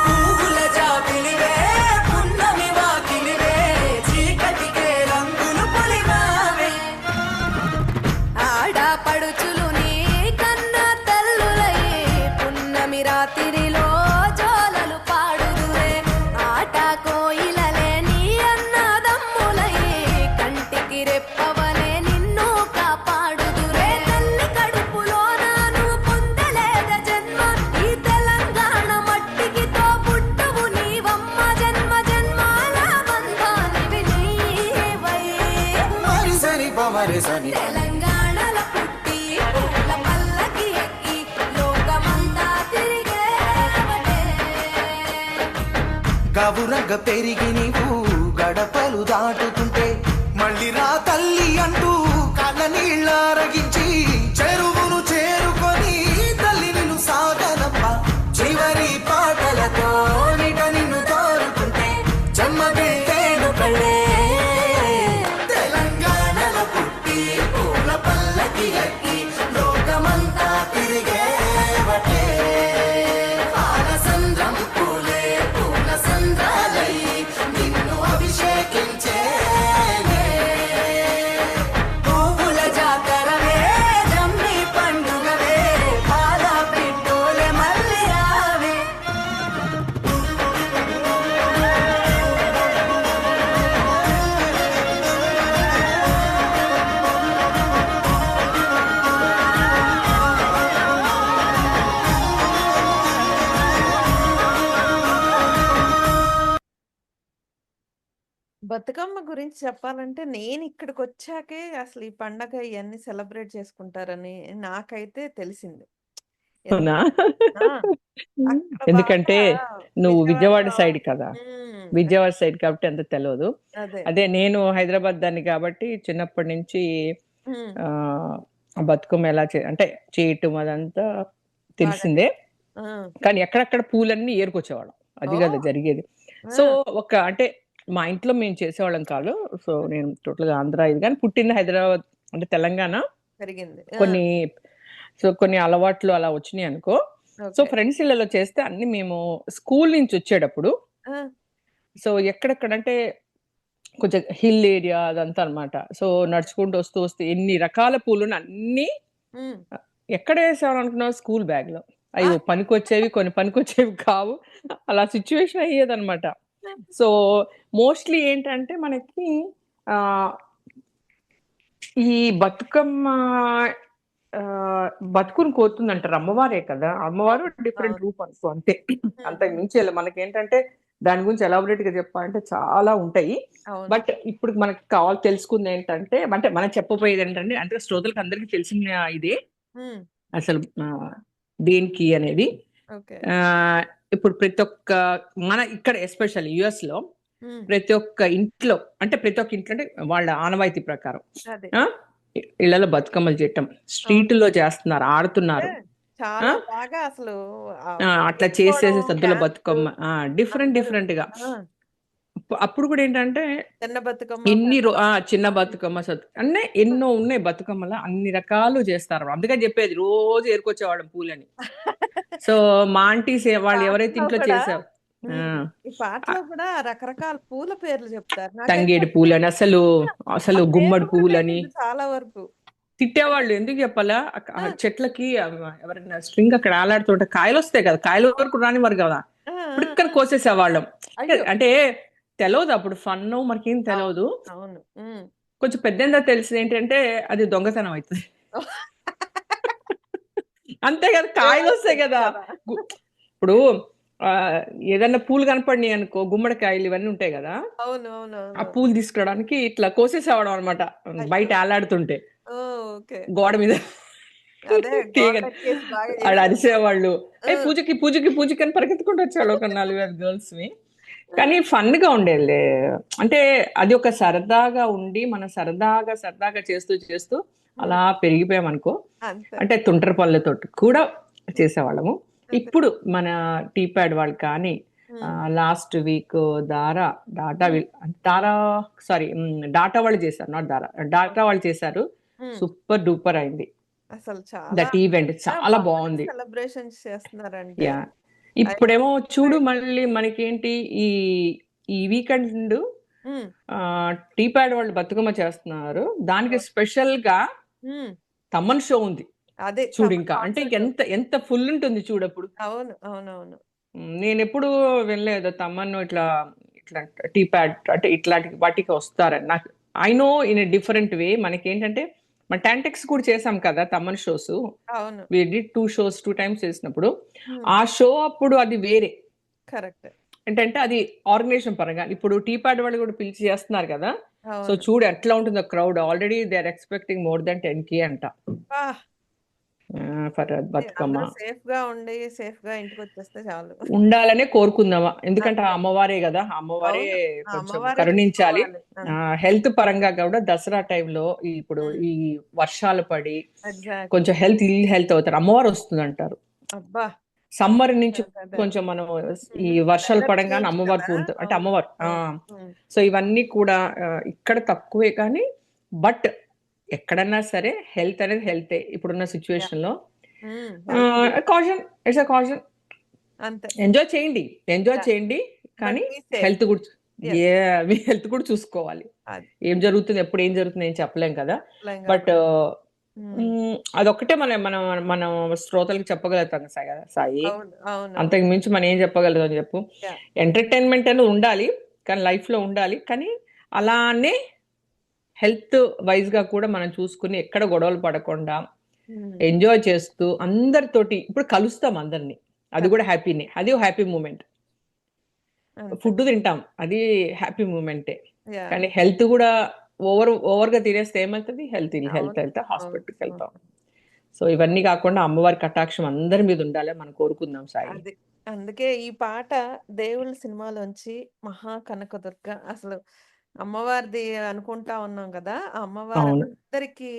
Speaker 6: పువ్వుల జాబిలివే పున్నమి వాకిలివే చీకటికే రంగులు పొలిమావే
Speaker 5: ఆడపడుచులు నీ కన్న తల్లులయ్యే పున్నమి రాత్రిలో జోలలు పాడుదురే ఆట కోయిలలే నీ అన్నదమ్ములయ్యే కంటికి రెప్పవలే నిన్ను కాపాడుదురే తల్లి కడుపులో నాను పొందలేద జన్మ ఈ తెలంగాణ మట్టికి తో పుట్టవు నీవమ్మ జన్మ జన్మాల బంధానివి నీవై
Speaker 6: మరిసని పమరిసని
Speaker 5: తెలంగాణలో పుట్టి పూల పల్లకి ఎక్కి లోకమంతా తిరిగేవటే
Speaker 6: గవురగ పెరిగి నీవు గడపలు దాటుతుంటే మళ్ళీ రా తల్లి అంటూ కళ్ళ నీళ్ళారగించి చెరువును చేరుకొని తల్లి నిన్ను సాగనప్ప చివరి పాటలతో నిట నిన్ను తోరుకుంటే చెమ్మగిల్లేను కళ్ళే తెలంగాణలో పుట్టి పూల పల్లకి ఎక్కి
Speaker 3: బతుకమ్మ గురించి చెప్పాలంటే నేను ఇక్కడికి వచ్చాకే అసలు ఈ పండగ ఇవన్నీ సెలబ్రేట్ చేసుకుంటారని నాకైతే తెలిసింది.
Speaker 4: అవునా?
Speaker 3: ఆ! అక్కడ
Speaker 4: ఎందుకంటే
Speaker 3: బాగా
Speaker 4: నువ్వు విజయవాడ
Speaker 3: విజయవాడలో
Speaker 4: సైడ్ కదా, విజయవాడ సైడ్ కాబట్టి అంత తెలియదు.
Speaker 3: అదే.
Speaker 4: అదే నేను హైదరాబాద్ దాన్ని కాబట్టి చిన్నప్పటి నుంచి
Speaker 3: హ్మ్.
Speaker 4: ఆ ఆ బతుకమ్మ ఎలా అంటే చేయటం అదంతా
Speaker 3: బాగా
Speaker 4: తెలిసిందే.
Speaker 3: ఆ!
Speaker 4: కానీ ఎక్కడెక్కడ పూలన్నీ ఏరుకొచ్చేవాళ్ళం. అది కదా
Speaker 3: ఓహ్!
Speaker 4: జరిగేది.
Speaker 3: ఆ!
Speaker 4: సో అంటే మా ఇంట్లో మేము చేసేవాళ్ళం కాదు. సో నేను టోటల్‌గా ఆంధ్ర ఇది కానీ పుట్టింది హైదరాబాద్ అంటే తెలంగాణ.
Speaker 3: పెరిగింది. ఆ!
Speaker 4: కొన్ని కొన్ని అలవాట్లు అలా వచ్చినాయి అనుకో. So
Speaker 3: okay.
Speaker 4: ఫ్రెండ్స్ ఇళ్ళలో చేస్తే అన్నీ మేము స్కూల్ నుంచి వచ్చేటప్పుడు
Speaker 3: ఆ!
Speaker 4: సో ఎక్కడెక్కడంటే కొంచెం హిల్ ఏరియా అదంతా అన్నమాట. సో నడుచుకుంటూ వస్తూ ఎన్ని రకాల పూలున్న అన్నీ
Speaker 3: హ్మ్.
Speaker 4: ఎక్కడ వేసేవాళ్ళం అనుకున్నావు? స్కూల్ బ్యాగ్‌లో.
Speaker 3: ఆ!
Speaker 4: అయ్యో! పనికొచ్చేవి, కొన్ని పనికొచ్చేవి కావు. అలా సిట్యుయేషన్ అయ్యేదన్నమాట. సో మోస్ట్‌లీ ఏంటంటే మనకి ఆహ్, ఈ బతుకమ్మ బతుకుని కోతుందంటారు. అమ్మవారే కదా! అమ్మవారు
Speaker 3: అవును.
Speaker 4: డిఫరెంట్
Speaker 3: అవును.
Speaker 4: రూప్ అనుకో అంతే. అంతకు
Speaker 3: హ్మ్.
Speaker 4: మించి మనకేంటంటే దాని గురించి ఎలాబొరేట్‌గా చెప్పాలంటే చాలా ఉంటాయి.
Speaker 3: అవును.
Speaker 4: బట్ ఇప్పుడు మనకు తెలుసుకుందేంటంటే అంటే మనం చెప్పబోయేదేంటంటే అంటే శ్రోతలకు అందరికీ తెలిసిన ఇదే.
Speaker 3: హ్మ్.
Speaker 4: అసలు దేనికి అనేది.
Speaker 3: ఓకే.
Speaker 4: ఆహ్, ఇప్పుడు ప్రతి ఒక్క మన ఇక్కడ ఎస్పెషల్లీ యూఎస్‌లో
Speaker 3: హ్మ్.
Speaker 4: ప్రతి ఒక్క ఇంట్లో అంటే ప్రతి ఒక్క ఇంట్లో అంటే వాళ్ళ ఆనవాయితీ ప్రకారం
Speaker 3: అదే.
Speaker 4: ఆ! ఇళ్ళలో బతుకమ్మలు చేయటం.
Speaker 3: అవును.
Speaker 4: స్ట్రీటుల్లో చేస్తున్నారు,
Speaker 3: అంటే
Speaker 4: ఆడుతున్నారు. ఆ!
Speaker 3: చాలా బాగా అసలు
Speaker 4: అట్లా
Speaker 3: కొట్టుకోవడం,
Speaker 4: చేసేసి సద్దుల
Speaker 3: డాన్సులు
Speaker 4: బతుకమ్మ డిఫరెంట్
Speaker 3: అందరూ
Speaker 4: డిఫరెంట్‌గా.
Speaker 3: ఆ!
Speaker 4: అప్పుడు కూడా ఏంటంటే
Speaker 3: చిన్న బతుకమ్మ,
Speaker 4: ఎన్ని
Speaker 3: పెద్ద
Speaker 4: చిన్న
Speaker 3: బతుకమ్మ.
Speaker 4: బతుకమ్మ అన్నీ ఎన్నో ఉన్నాయి బతుకమ్మలు. అన్ని రకాలు చేస్తారు. అందుకని చెప్పేది రోజు ఏరుకొచ్చేవాళ్ళం పూలని. సో మా ఆంటీస్ వాళ్ళు ఎవరైతే
Speaker 3: పాటలో
Speaker 4: ఇంట్లో
Speaker 3: కూడా
Speaker 4: చేసారు ఆ!
Speaker 3: ఈ పాటలో కూడా రకరకాల పూల పేర్లు చెప్తారు. నాకైతే
Speaker 4: తంగేడు
Speaker 3: అసలు
Speaker 4: పూలని
Speaker 3: ఆ
Speaker 4: అసలు
Speaker 3: పేర్లు
Speaker 4: గుమ్మడి
Speaker 3: కూడా
Speaker 4: పూలని
Speaker 3: తెలీదు చాలా వరకు. అంటే
Speaker 4: తిట్టేవాళ్ళు. ఎందుకు చెప్పాలా? ఆ
Speaker 3: ఆ!
Speaker 4: చెట్లకి ఎవరైనా స్ట్రింగ్ అక్కడ వేలాడుతుంటే కాయలొస్తాయి కదా! కాయల వరకు
Speaker 3: అవును.
Speaker 4: రానివ్వరు కదా!
Speaker 3: ఆ!
Speaker 4: పుడుక్కని
Speaker 3: ఆ!
Speaker 4: కోసేసేవాళ్ళం.
Speaker 3: అయ్యో!
Speaker 4: అంటే తెలవదు అప్పుడు ఫన్ను మనకేం
Speaker 3: అవును.
Speaker 4: తెలవదు.
Speaker 3: అవును.
Speaker 4: కొంచెం పెద్దయిన తర్వాత తెలిసిందేంటంటే అది దొంగతనం అయితది. అంతే కదా! కాయలొస్తాయి
Speaker 3: నిజమేస్తుంది
Speaker 4: కదా!
Speaker 3: కదా!
Speaker 4: గు ఇప్పుడు ఆహ్, ఏదన్నా పూలు కనపడినియనుకో గుమ్మడికాయలు ఇవన్నీ ఉంటాయి గదా!
Speaker 3: అవును.
Speaker 4: ఆ
Speaker 3: అవునవును.
Speaker 4: పూలు తీసుకురావడానికి ఇట్లా కోసేసేవాళ్ళం అన్నమాట. బయట
Speaker 3: అయ్యో!
Speaker 4: ఏలాడుతుంటే.
Speaker 3: ఓహ్! ఓకే.
Speaker 4: గోడ మీద
Speaker 3: అదే
Speaker 4: తీగని.
Speaker 3: గోడలెక్కేసి బాగా
Speaker 4: ఆడ
Speaker 3: చేసేవారు.
Speaker 4: అరిసేవాళ్ళు.
Speaker 3: ఆ!
Speaker 4: పూజకి, పూజకి, పూజకి అని పరిగెత్తుకుంటూ వచ్చేవాళ్ళు ఒక 4, 5 గర్ల్స్‌మి. కానీ ఫన్‌గా ఉండేదిలే. అంటే అది ఒక సరదాగా ఉండి, మనం సరదాగా చేస్తూ
Speaker 3: హ్మ్.
Speaker 4: అలా పెరిగిపోయామనుకో.
Speaker 3: అంతే.
Speaker 4: అంటే తుంటరి పనులతోటి కూడా చేసేవాళ్ళము.
Speaker 3: అదే.
Speaker 4: ఇప్పుడు మన టీప్యాడ్ వాళ్ళు కానీ
Speaker 3: హ్మ్.
Speaker 4: లాస్ట్ వీక్ దారా, డాటా
Speaker 3: హ్మ్.
Speaker 4: విల్ దారా సారీ డాటా వాళ్ళు చేశారు. నాట్ దారా. Data
Speaker 3: okay.
Speaker 4: వాళ్ళు చేశారు.
Speaker 3: హ్మ్.
Speaker 4: సూపర్ డూపర్ అయింది.
Speaker 3: అసలు చాలా
Speaker 4: దట్ ఈవెంట్ చాలా
Speaker 3: బాగా
Speaker 4: బావుంది.
Speaker 3: సెలబ్రేషన్స్ చేస్తున్నారంటే
Speaker 4: యాహ్!
Speaker 3: అయి
Speaker 4: ఇప్పుడేమో చూడు మళ్ళీ మనకేంటి ఈ ఈ వీకెండ్
Speaker 3: హ్మ్.
Speaker 4: టీ ప్యాడ్ వాళ్ళు బతుకమ్మ చేస్తున్నారు. దానికి
Speaker 3: అవును.
Speaker 4: స్పెషల్‌గా
Speaker 3: హ్మ్.
Speaker 4: తమ్మన్ షో ఉంది.
Speaker 3: అదే తమన్
Speaker 4: చూడింకా. అంటే
Speaker 3: కాన్సర్ట్
Speaker 4: ఇంకెంత
Speaker 3: ఉంది.
Speaker 4: ఎంత ఫుల్ ఉంటుంది చూడప్పుడు.
Speaker 3: అవును. అవునవును.
Speaker 4: నేనెప్పుడూ వినలేదు తమన్ ఇట్లా టీ ప్యాడ్ అంటే ఇట్లాంటి వాటికి వస్తారని. నాకు I know in a different way. మనకేంటంటే మన టాంటెక్స్ కూడా చేసాం కదా! తమన్ షోసు.
Speaker 3: అవును.
Speaker 4: వి డిడ్ 2 షోస్ 2 టైమ్స్ చేసినప్పుడు.
Speaker 3: హ్మ్.
Speaker 4: ఆ షో అప్పుడు అది వేరే.
Speaker 3: కరెక్ట్.
Speaker 4: ఏంటంటే అది ఆర్గనైజేషన్ పరంగా. ఇప్పుడు టీ ప్యాడ్ వాళ్ళు కూడా పిలిచి చేస్తున్నారు కదా! సో
Speaker 3: అవును.
Speaker 4: చూడు ఎట్లా ఉంటుందో crowd. Already they are expecting more than 10,000 అంట.
Speaker 3: అబ్బా!
Speaker 4: ఫర్
Speaker 3: అదే
Speaker 4: బతుకమ్మ.
Speaker 3: అందరూ సేఫ్‌గా ఉండి, సేఫ్‌గా ఇంటికొచ్చేస్తే చాలు.
Speaker 4: ఉండాలనే కోరుకుందామా. ఎందుకంటే ఆ
Speaker 3: అంతే.
Speaker 4: అమ్మవారే గదా! ఆ అమ్మవారే
Speaker 3: అవును. ఆ
Speaker 4: కొంచెం
Speaker 3: అమ్మవారే
Speaker 4: కరుణించాలి.
Speaker 3: చూసుకోవాలి. అంతే.
Speaker 4: హెల్త్ పరంగా కూడా దసరా టైంలో ఇప్పుడు
Speaker 3: హ్మ్.
Speaker 4: ఈ వర్షాలు పడి
Speaker 3: ఎగ్జాక్ట్‌లీ.
Speaker 4: కొంచెం ఇల్ హెల్త్ అవుతారు. అమ్మవారు వస్తుందంటారు.
Speaker 3: అబ్బా!
Speaker 4: సమ్మర్ నుంచి
Speaker 3: అదే.
Speaker 4: కొంచెం మనం ఈ వర్షాలు
Speaker 3: వెదర్
Speaker 4: పడంగానే
Speaker 3: చేంజ్
Speaker 4: అమ్మవారు
Speaker 3: కదా!
Speaker 4: పూనుతారు. అంటే
Speaker 3: అవును.
Speaker 4: అమ్మవారు
Speaker 3: అవును. హ్మ్.
Speaker 4: సో ఇవన్నీ కూడా ఇక్కడ తక్కువే కానీ బట్ ఎక్కడన్నా సరే హెల్త్ అనేది హెల్తే. ఇప్పుడున్న
Speaker 3: యాహ్!
Speaker 4: సిట్యుయేషన్‌లో
Speaker 3: health is
Speaker 4: caution it's a caution.
Speaker 3: అంతే.
Speaker 4: ఎంజాయ్ చేయండి. Enjoy
Speaker 3: yeah!
Speaker 4: చేయండి.
Speaker 3: బట్
Speaker 4: కానీ
Speaker 3: బీ సేఫ్.
Speaker 4: హెల్త్ కూడా
Speaker 3: యెస్.
Speaker 4: మీ హెల్త్ కూడా చూసుకోవాలి.
Speaker 3: అది.
Speaker 4: ఏం జరుగుతుంది? ఎప్పుడు ఏం జరుగుతుంది? ఏం చెప్పలేం కదా!
Speaker 3: చెప్పలేం
Speaker 4: బట్
Speaker 3: కాబట్టి. హ్మ్.
Speaker 4: అదొక్కటే మనం మనం మనం శ్రోతలకి చెప్పగలుగుతాం సాయి.
Speaker 3: అవును. అవునవును.
Speaker 4: అంతకు మించి మనం ఏం చెప్పగలుగుతాం చెప్పు?
Speaker 3: యాహ్!
Speaker 4: ఎంటర్‌టైన్‌మెంట్ అనేది ఉండాలి. కానీ లైఫ్‌లో ఉండాలి. కానీ అలానే హెల్త్ వైస్‌గా కూడా మనం చూసుకొని ఎక్కడ గొడవలు పడకుండా
Speaker 3: హ్మ్.
Speaker 4: ఎంజాయ్ చేస్తూ అందరితోటి ఇప్పుడు కలుస్తాం అందరిని. అది
Speaker 3: కరెక్ట్.
Speaker 4: కూడా హ్యాపీనే. అది హ్యాపీ మూమెంట్.
Speaker 3: అంతే.
Speaker 4: ఫుడ్ తింటాం. అది హ్యాపీ మూమెంటే.
Speaker 3: యా
Speaker 4: కానీ హెల్త్ కూడా ఓవర్గా తినేస్తే ఏమవుతుంది, హెల్త్
Speaker 3: అవును
Speaker 4: వెళ్తే
Speaker 3: అవును
Speaker 4: హాస్పిటల్కి వెళ్తాం.
Speaker 3: అవును.
Speaker 4: సో ఇవన్నీ కాకుండా అమ్మవారి కటాక్షం అందరి మీద ఉండాలి మనం కోరుకుందాం సాయి.
Speaker 3: అది అందుకే ఈ పాట దేవుళ్ళ సినిమాలోంచి మహా కనకదుర్గ అసలు అమ్మవారిది అనుకుంటా ఉన్నాం కదా, ఆ అమ్మవారు
Speaker 4: అవును,
Speaker 3: అందరికీ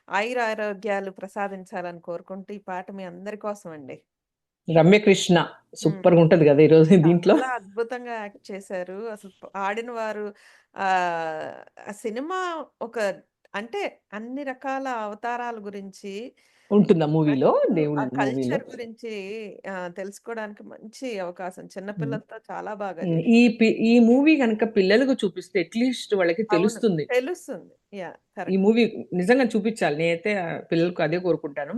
Speaker 3: ఆయురారోగ్యాలు ప్రసాదించాలని కోరుకుంటూ ఈ పాట మీ అందరి కోసం అండి.
Speaker 4: రమ్యకృష్ణ
Speaker 3: ఉమ్.
Speaker 4: సూపర్గా ఉంటది కదా ఈరోజు దీంట్లో.
Speaker 3: చాలా అద్భుతంగా యాక్ట్ చేశారు అసలు ఆడిన వారు. ఆ ఆ సినిమా ఒక అంటే అన్ని రకాల అవతారాల గురించి,
Speaker 4: ఉంటుందా మూవీలో,
Speaker 3: ప్రతిదీ ఆ
Speaker 4: దేవుళ్ళ మూవీలో.
Speaker 3: కల్చర్ గురించి తెలుసుకోవడానికి మంచి అవకాశం. చిన్నపిల్లలతో చాలా బాగా
Speaker 4: ఈ మూవీ కనుక పిల్లలకు చూపిస్తే అట్లీస్ట్ వాళ్ళకి
Speaker 3: అవును.
Speaker 4: తెలుస్తుంది.
Speaker 3: తెలుస్తుంది. యాహ్!
Speaker 4: ఈ
Speaker 3: కరెక్ట్.
Speaker 4: మూవీ నిజంగా చూపించాలి. నేనైతే పిల్లలకు అదే కోరుకుంటాను.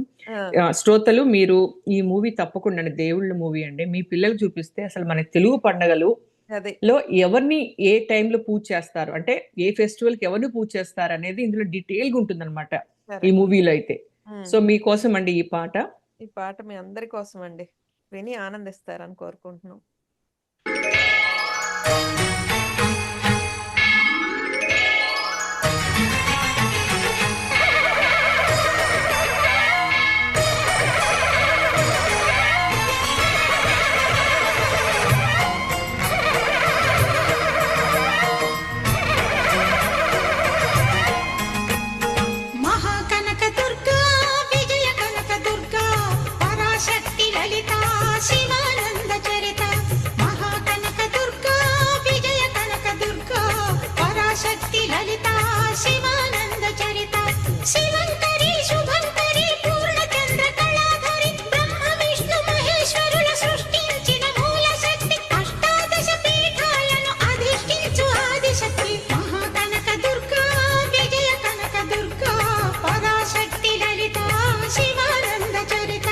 Speaker 3: ఆ!
Speaker 4: శ్రోతలు మీరు ఈ మూవీ తప్పకుండా అండి, దేవుళ్ళ మూవీ అండి, మీ పిల్లలకు చూపిస్తే అసలు మన తెలుగు పండగలు
Speaker 3: అదే.
Speaker 4: లో ఎవరిని ఏ టైంలో పూజ చేస్తారు, అంటే ఏ ఫెస్టివల్‌కి ఎవరిని పూజ చేస్తారు అనేది ఇందులో డీటెయిల్‌గా ఉంటుందన్నమాట ఈ
Speaker 3: కరెక్ట్.
Speaker 4: మూవీలో అయితే.
Speaker 3: హ్మ్.
Speaker 4: సో మీకోసం అండి ఈ పాట.
Speaker 3: ఈ పాట మీ అందరి కోసం అండి. విని ఆనందిస్తారని కోరుకుంటున్నాం.
Speaker 2: మహాకనక దుర్గా విజయ కనక దుర్గా పరాశక్తి లలిత శివానంద చరిత. మహాకనక దుర్గా విజయ కనక దుర్గా పరాశక్తి లలిత శివానంద చరిత. శివంకరి శుభంకరి పూర్ణచంద్ర కళాధరి బ్రహ్మ విష్ణు మహేశ్వరుల సృష్టించిన మూల శక్తి. అష్టాదశ పీఠాలను అధిష్ఠించు ఆదిశక్తి. మహాకనక దుర్గా విజయ కనక దుర్గా పరాశక్తి లలిత శివానంద చరిత.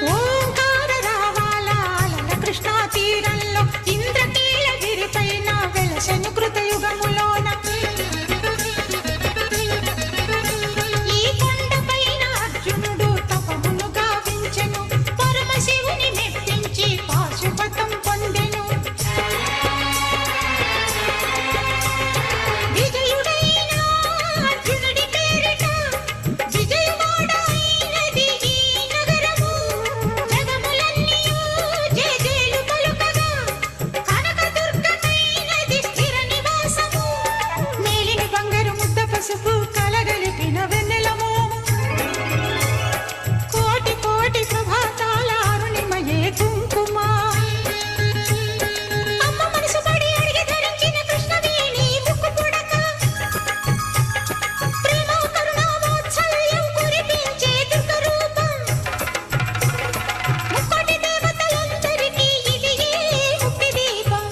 Speaker 2: ఓంకార రావాల అలల కృష్ణా తీరంలో ఇంద్రకీలగిరిపైన వెలసెను కృతయుగములోన. ఈ కొండపైన అర్జునుడు తపమును గావించెను, పరమశివుని మెప్పించి పాశుపతం పొందెను. విజయుడైన అర్జునుడి పేరిట విజయవాడ అయినది ఈ నగరము. జగములన్నీయు జయజేలు పలుకగా కనకదుర్గమైనది స్థిర నివాసము. మేలిమి బంగారు ముద్ద పసుపు కలగలిపిన వెన్నెల మోము. కోటి కోటి ప్రభాతాల అరుణిమయే కుంకుమ. అమ్మ మనసు పడి అడిగి ధరించిన కృష్ణవేణి ముక్కు పుడక. ప్రేమ కరుణ వాత్సల్యం కురిపించే దుర్గ రూపం. ముక్కోటి దేవతలందరికీ ఇది ముక్తి దీపం.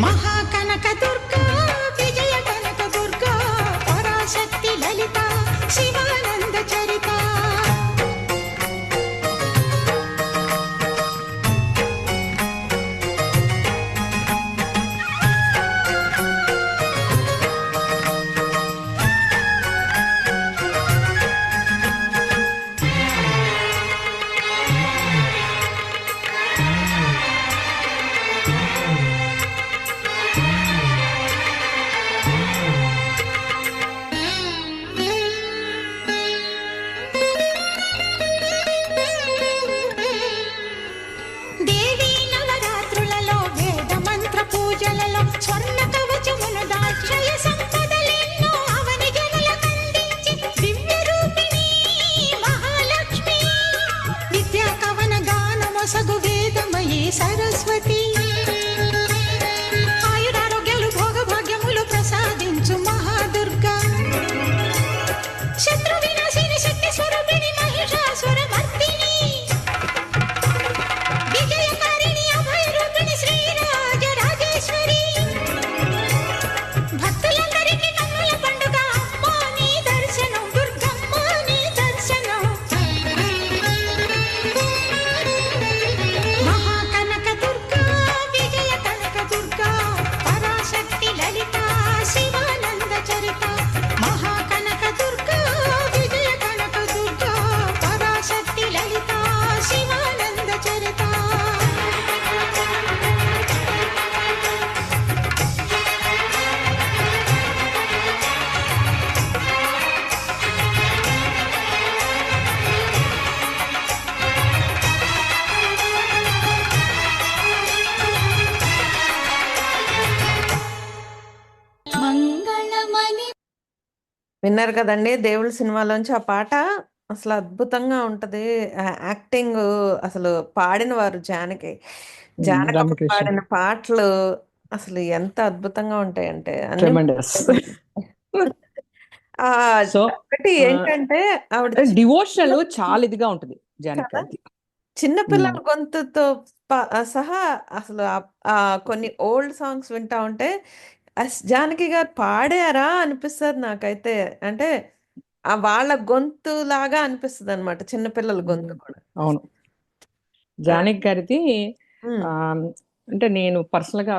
Speaker 2: మహాకనక దుర్గా విజయ కనక దుర్గా పరాశక్తి లలిత శివానంద చరిత. దేవీ నవరాత్రులలో వేద మంత్ర పూజలలో స్వర్ణ కవచమును దాక్షయ సంపదలెన్నో అవని జనులకందించి దివ్య రూపిణి మహాలక్ష్మి. విద్యా కవన గానమొసగు వేదమయీ సరస్వతి. ఆయురారోగ్యాలు భోగభాగ్యములు ప్రసాదించు మహాదుర్గా. శత్రు వినాశిని శక్తి స్వరూపిణి మహిషాసుర
Speaker 3: విన్నారు కదండి దేవుళ్ళ సినిమాలోంచి ఆ పాట అసలు అద్భుతంగా ఉంటది. యాక్టింగ్ అసలు పాడిన వారు జానకమ్మ
Speaker 4: రమ్యకృష్ణ
Speaker 3: పాడిన పాటలు అసలు ఎంత అద్భుతంగా ఉంటాయంటే అన్ని
Speaker 4: ట్రెమెండస్.
Speaker 3: ఆ
Speaker 4: సో
Speaker 3: ఒకటి ఏంటంటే ఆవిడ
Speaker 4: డివోషనల్ చాలా ఇదిగా ఉంటుంది జానకి
Speaker 3: కదా
Speaker 4: గారిది.
Speaker 3: చిన్న పిల్లల గొంతుతో సహా అసలు ఆ కొన్ని ఓల్డ్ సాంగ్స్ వింటా ఉంటే జానకి గారు పాడారా అనిపిస్తుంది నాకైతే. అంటే ఆ వాళ్ళ గొంతు లాగా అనిపిస్తుంది అనమాట చిన్నపిల్లల గొంతు కూడా.
Speaker 4: అవును, జానకి గారిది.
Speaker 3: ఉమ్,
Speaker 4: ఆ, అంటే నేను పర్సనల్ గా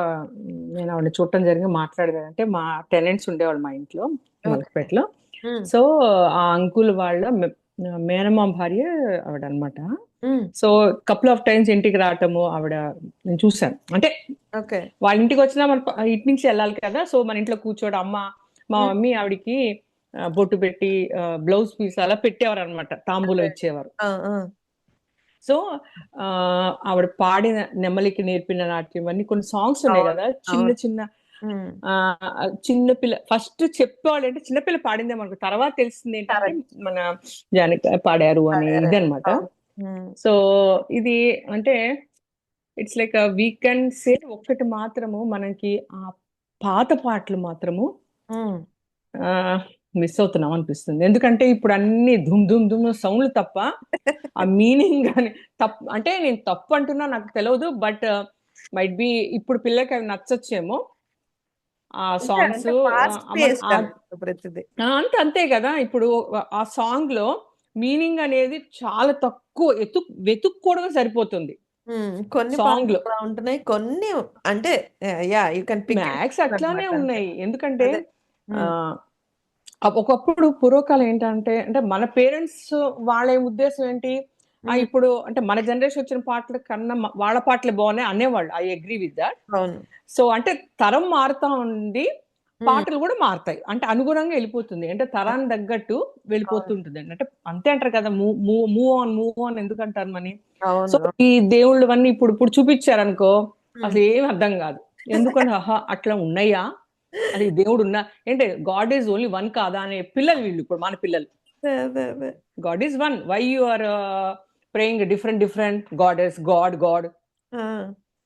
Speaker 4: నేను ఆవిడ చూడటం జరిగి మాట్లాడేదంటే మా టెనెంట్స్ ఉండేవాళ్ళు మా ఇంట్లో మలక్పేటలో.
Speaker 3: ఉమ్,
Speaker 4: సో ఆ అంకుల్ వాళ్ళ మేనమా భార్య ఆవిడ అనమాట.
Speaker 3: ఉమ్,
Speaker 4: సో కపుల్ ఆఫ్ టైమ్స్ ఇంటికి రావటము ఆవిడ నేను చూశాను. అంటే
Speaker 3: ఓకే
Speaker 4: వాళ్ళ ఇంటికి వచ్చినా మన ఇటు నుంచి వెళ్ళాలి కదా, సో మన ఇంట్లో కూర్చోడు అమ్మ. మా మమ్మీ ఆవిడకి బొట్టు పెట్టి బ్లౌజ్ పీస్ అలా పెట్టేవారు అనమాట, తాంబూలం ఇచ్చేవారు.
Speaker 3: ఆ, ఆ,
Speaker 4: సో ఆవిడ పాడిన నెమలికి నేర్పిన నాట్యం అన్ని కొన్ని సాంగ్స్ ఉన్నాయి
Speaker 3: అవును
Speaker 4: కదా, చిన్న
Speaker 3: అవును
Speaker 4: చిన్న
Speaker 3: ఉమ్,
Speaker 4: చిన్న పిల్ల ఫస్ట్ చెప్పేవాళ్ళు అంటే చిన్నపిల్ల పాడిందే మనకు, తర్వాత తెలిసింది ఏంటంటే
Speaker 3: correct.
Speaker 4: మన జానకి పాడారు అని
Speaker 3: పాడారు.
Speaker 4: ఇదనమాట.
Speaker 3: అవును. ఉమ్,
Speaker 4: సో ఇది అంటే ఇట్స్ లైక్ వీకెండ్ సే ఒక్కటి మాత్రము మనకి ఆ పాత పాటలు మాత్రము
Speaker 3: ఉమ్,
Speaker 4: మిస్ అవుతున్నాం అనిపిస్తుంది. ఎందుకంటే ఇప్పుడు అన్ని ధుమ్ ధుమ్ ధుమ్ సౌండ్లు తప్ప ఆ మీనింగ్ కానీ తప్పు అంటే నేను తప్పు అంటున్నా నాకు తెలియదు, బట్ మైట్ బి ఇప్పుడు పిల్లలకి అవి నచ్చొచ్చేమో ఆ సాంగ్స్.
Speaker 3: అంటే ఫాస్ట్ పేస్డ్ అన్నమాట ప్రతిదీ.
Speaker 4: అంతే అంతే కదా. ఇప్పుడు ఆ సాంగ్ లో మీనింగ్ అనేది చాలా తక్కువ వెతుక్కోవడం సరిపోతుంది
Speaker 3: కొన్ని
Speaker 4: సాంగ్
Speaker 3: పాటలు
Speaker 4: లో.
Speaker 3: అలా ఉంటున్నాయి కొన్ని అంటే yeah you can pick
Speaker 4: max అట్లానే
Speaker 3: అన్నమాట అంతే.
Speaker 4: ఉన్నాయి. ఎందుకంటే
Speaker 3: అదే
Speaker 4: ఆ ఒకప్పుడు పూర్వకాలం ఏంటంటే అంటే మన పేరెంట్స్ వాళ్ళ ఉద్దేశం ఏంటి, ఇప్పుడు అంటే మన జనరేషన్ వచ్చిన పాటల కన్నా వాళ్ళ పాటలు బాగున్నాయి అనేవాళ్ళు. I agree with that.
Speaker 3: అవును
Speaker 4: సో అంటే తరం మారుతా ఉండి
Speaker 3: ఉమ్,
Speaker 4: పాటలు కూడా మారుతాయి, అంటే అనుగుణంగా వెళ్ళిపోతుంది, అంటే తరానికి తగ్గట్టు
Speaker 3: అవును
Speaker 4: వెళ్ళిపోతుంటుంది. అంటే అంతే అంటారు కదా, మూవ్ ఆన్ ఎందుకు అంటారు మని. సో
Speaker 3: అవును
Speaker 4: ఈ దేవుళ్ళవన్నీ ఇప్పుడు ఇప్పుడు చూపించారనుకో
Speaker 3: ఉమ్.
Speaker 4: అసలు ఏం అర్థం కాదు. ఎందుకంటే అట్లా ఉన్నాయా, అది దేవుడు ఉన్నా ఏంటి, గాడ్ ఈజ్ ఓన్లీ వన్ కాదా అనే పిల్లలు వీళ్ళు, ఇప్పుడు మన పిల్లలు.
Speaker 3: అదే అదే అదే
Speaker 4: god is one, why you are praying different god.
Speaker 3: ఆ,